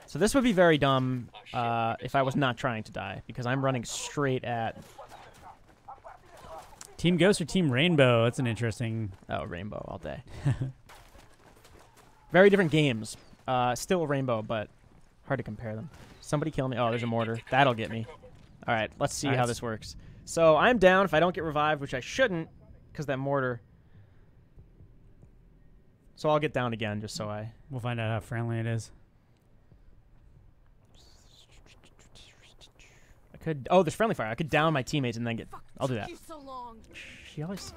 So this would be very dumb if I was not trying to die, because I'm running straight at... Team Ghost or Team Rainbow? That's an interesting... Oh, Rainbow all day. Very different games. Still Rainbow, but hard to compare them. Somebody kill me. Oh, there's a mortar. That'll get me. All right, let's see how this works. So I'm down if I don't get revived, which I shouldn't, because that mortar. So I'll get down again, just so I... We'll find out how friendly it is. Oh, there's friendly fire. I could down my teammates and then get... I'll do that. She always...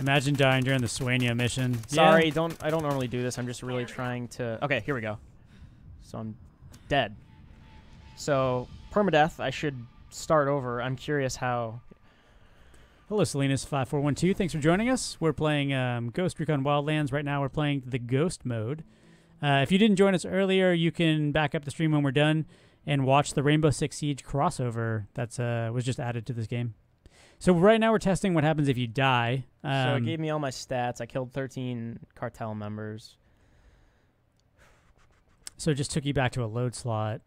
Imagine dying during the Sueña mission. Sorry, I don't normally do this. I'm just really trying to... Okay, here we go. So I'm dead. So, permadeath, I should start over. I'm curious how... Hello, Salinas5412. Thanks for joining us. We're playing Ghost Recon Wildlands. Right now we're playing the Ghost mode. If you didn't join us earlier, you can back up the stream when we're done and watch the Rainbow Six Siege crossover that's was just added to this game. So right now we're testing what happens if you die. So it gave me all my stats. I killed 13 cartel members. So it just took you back to a load slot.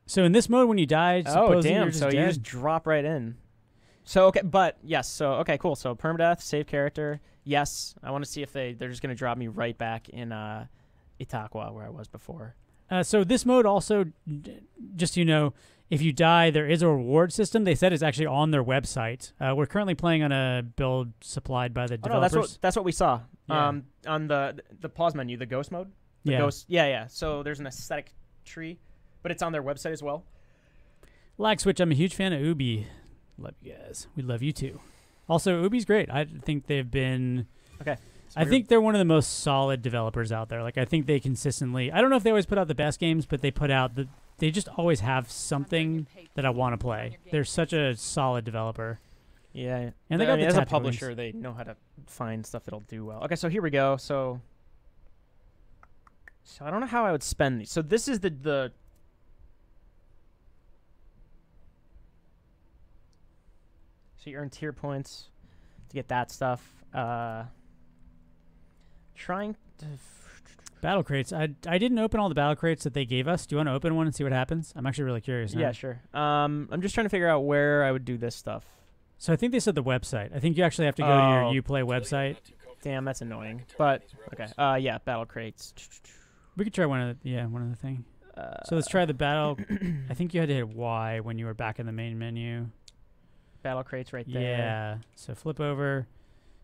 So in this mode, when you die, oh damn! You're just so dead. You just drop right in. So okay, but yes. So okay, cool. So permadeath, save character. Yes, I want to see if they're just gonna drop me right back in Itaqua where I was before. So this mode also, just so you know, if you die, there is a reward system. They said it's actually on their website. We're currently playing on a build supplied by the developers. No, that's what we saw. Yeah. On the pause menu, the ghost mode. Ghost. Yeah. So there's an aesthetic tree, but it's on their website as well. Lag Switch, I'm a huge fan of Ubi. Love you guys. We love you too. Also, Ubi's great. I think they've been... Okay. So I think they're one of the most solid developers out there. Like, I think they consistently... I don't know if they always put out the best games, but they put out... They just always have something that I want to play. They're such a solid developer. Yeah. And they got as a publisher, they know how to find stuff that'll do well. Okay, so here we go. So I don't know how I would spend these. So this is the so you earn tier points to get that stuff. Trying to... Battle crates. I didn't open all the battle crates that they gave us. Do you want to open one and see what happens? I'm actually really curious now. Yeah, sure. I'm just trying to figure out where I would do this stuff. So I think they said the website. I think you actually have to go to your Uplay website. Damn, that's annoying. But okay. Yeah, battle crates. We could try one of the thing. So let's try the battle. I think you had to hit Y when you were back in the main menu. Battle crates right there. Yeah. So flip over.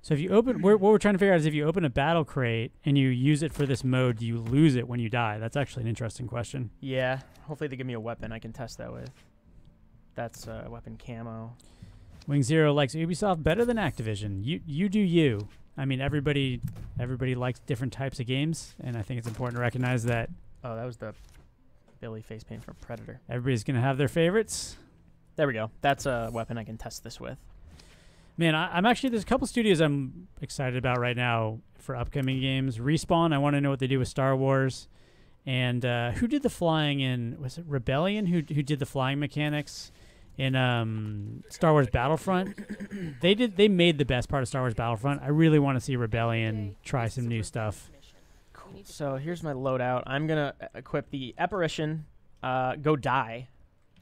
So if you open, what we're trying to figure out is if you open a battle crate and you use it for this mode, do you lose it when you die? That's actually an interesting question. Yeah. Hopefully they give me a weapon I can test that with. That's weapon camo. Wing Zero likes Ubisoft better than Activision. You do you. I mean, everybody likes different types of games, and I think it's important to recognize that. Oh, that was the Billy face paint from Predator. Everybody's gonna have their favorites. There we go. That's a weapon I can test this with. Man, I'm actually, there's a couple studios I'm excited about right now for upcoming games. Respawn, I want to know what they do with Star Wars. And who did the flying in, was it Rebellion? Who did the flying mechanics in Star Wars Battlefront? They made the best part of Star Wars Battlefront. I really want to see Rebellion try some new stuff. Cool. So here's my loadout. I'm going to equip the Apparition, go die.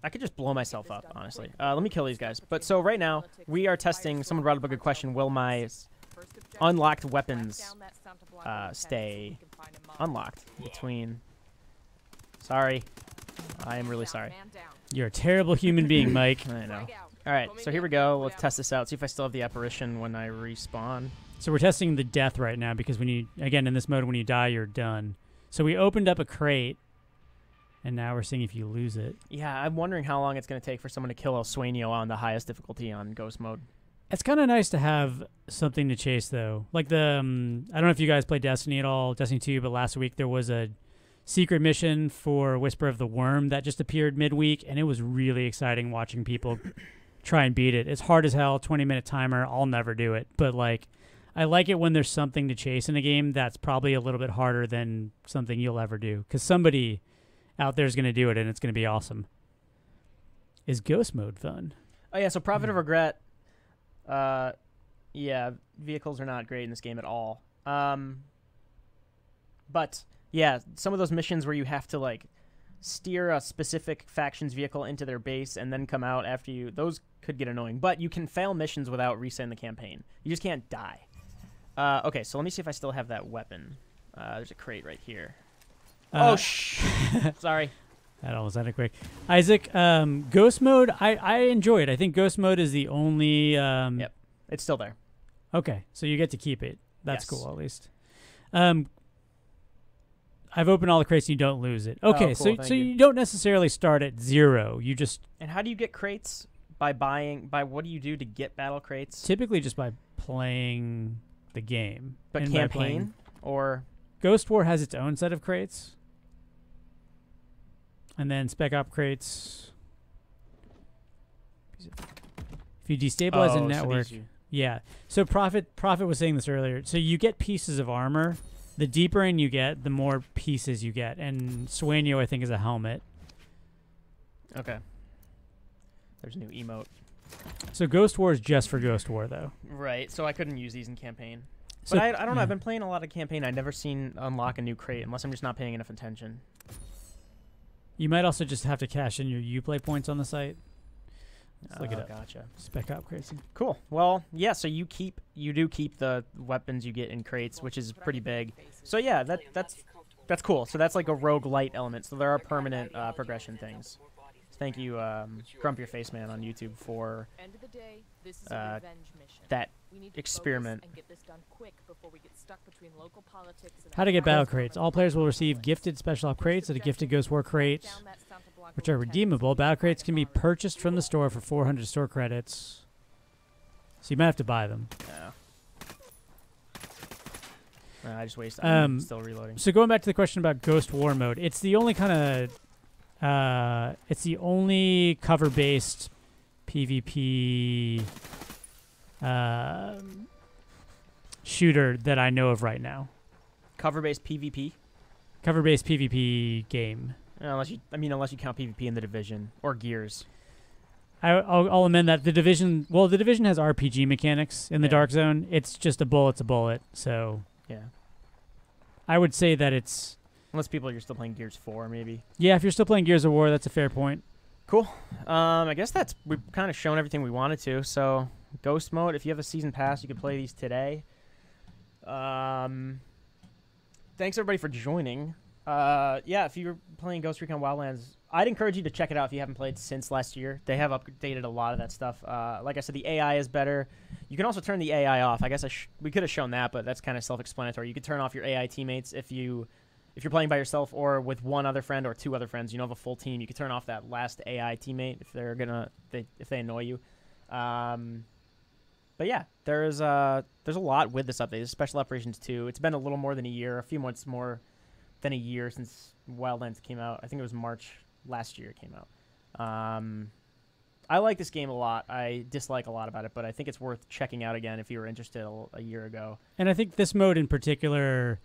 I could just blow myself up, honestly. Let me kill these guys. But so right now, we are testing, someone brought up a good question, will my unlocked weapons stay unlocked between... Sorry. I am really sorry. You're a terrible human being, Mike. I know. All right, so here we go. Let's test this out. See if I still have the Apparition when I respawn. So we're testing the death right now because when you, again, in this mode, when you die, you're done. So we opened up a crate. And now we're seeing if you lose it. Yeah, I'm wondering how long it's going to take for someone to kill El Sueño on the highest difficulty on Ghost mode. It's kind of nice to have something to chase, though. Like the, I don't know if you guys play Destiny at all, Destiny 2, but last week there was a secret mission for Whisper of the Worm that just appeared midweek, and it was really exciting watching people try and beat it. It's hard as hell, 20-minute timer. I'll never do it. But, like, I like it when there's something to chase in a game that's probably a little bit harder than something you'll ever do. Because somebody out there's going to do it, and it's going to be awesome. Is Ghost mode fun? Oh, yeah, so Prophet of Regret, yeah, vehicles are not great in this game at all. But, yeah, some of those missions where you have to, like, steer a specific faction's vehicle into their base and then come out after you, those could get annoying. But you can fail missions without resetting the campaign. You just can't die. Okay, so let me see if I still have that weapon. There's a crate right here. Sorry. That almost ended quick. Isaac, Ghost mode, I enjoy it. I think Ghost mode is the only... Yep, it's still there. Okay, so you get to keep it. That's Yes. cool, at least. I've opened all the crates and you don't lose it. Okay, cool, so you don't necessarily start at 0. You just... And how do you get crates? By what do you do to get battle crates? Typically just by playing the game. But and by campaign? playing- Or... Ghost War has its own set of crates. And then Spec Op crates. If you destabilize a network, yeah. So Prophet was saying this earlier. So you get pieces of armor. The deeper in you get, the more pieces you get. And Sueño, I think, is a helmet. Okay. There's a new emote. So Ghost War is just for Ghost War, though. Right. So I couldn't use these in campaign. So, But I don't know. I've been playing a lot of campaign. I've never seen unlock a new crate unless I'm just not paying enough attention. You might also just have to cash in your Uplay points on the site. Let's look it up. Gotcha. Spec Op crates. Cool. Well, yeah. So you do keep the weapons you get in crates, which is pretty big. So yeah, that's cool. So that's like a roguelite element. So there are permanent progression things. Thank you, Grump Your Face Man on YouTube for that experiment. How to get battle crates. All players will receive gifted special op crates and a gifted Ghost War crate, which are redeemable. Battle crates can be purchased from the store for 400 store credits. So you might have to buy them. I just wasted. I'm still reloading. So going back to the question about Ghost War mode, it's the only kind of it's the only cover-based PvP shooter that I know of right now. Cover-based PvP? Cover-based PvP game. Unless you count PvP in The Division or Gears. I'll amend that. The Division has RPG mechanics in the Dark Zone. It's just a bullet's a bullet. So yeah, I would say that it's... Unless you're still playing Gears 4, maybe. Yeah, if you're still playing Gears of War, that's a fair point. Cool. I guess we've kind of shown everything we wanted to. So Ghost mode, if you have a season pass, you can play these today. Thanks everybody for joining. Yeah, if you're playing Ghost Recon Wildlands, I'd encourage you to check it out if you haven't played since last year. They have updated a lot of that stuff. Like I said, the AI is better. You can also turn the AI off. I guess we could have shown that, but that's kind of self-explanatory. You could turn off your AI teammates if you're playing by yourself or with one other friend or two other friends. You don't have a full team. You can turn off that last AI teammate if they annoy you. But yeah, there's a lot with this update. There's Special Operations 2. It's been a little more than a year, a few months more than a year since Wildlands came out. I think it was March last year it came out. I like this game a lot. I dislike a lot about it, but I think it's worth checking out again if you were interested a year ago. And I think this mode in particular,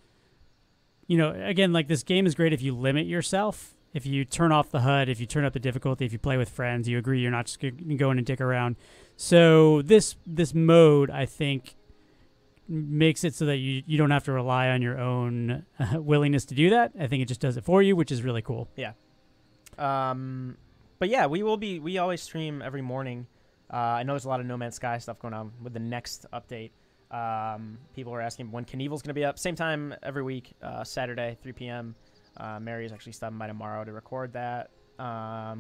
you know, again, like this game is great if you limit yourself. If you turn off the HUD, if you turn up the difficulty, if you play with friends, you agree you're not just going to go in and dick around. So this mode, I think, makes it so that you don't have to rely on your own willingness to do that. I think it just does it for you, which is really cool. Yeah. But yeah, we always stream every morning. I know there's a lot of No Man's Sky stuff going on with the next update. People are asking when Knievel's going to be up. Same time every week, Saturday, 3 p.m. Mary is actually stopping by tomorrow to record that.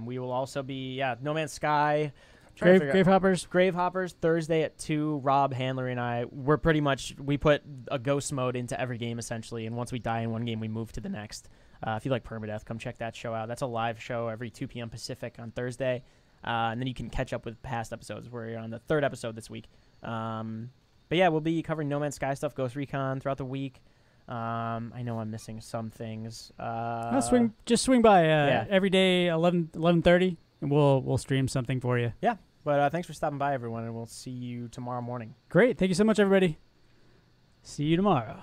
We will also be, No Man's Sky. Gravehoppers Thursday at 2. Rob Handler and I, we put a ghost mode into every game essentially, and once we die in one game, we move to the next. If you like permadeath, come check that show out. That's a live show every 2 p.m. Pacific on Thursday, and then you can catch up with past episodes. We're on the 3rd episode this week. But yeah, we'll be covering No Man's Sky stuff, Ghost Recon throughout the week. I know I'm missing some things. Just swing by every day 11:30, and we'll stream something for you. Yeah, but thanks for stopping by, everyone, and we'll see you tomorrow morning. Great. Thank you so much, everybody. See you tomorrow.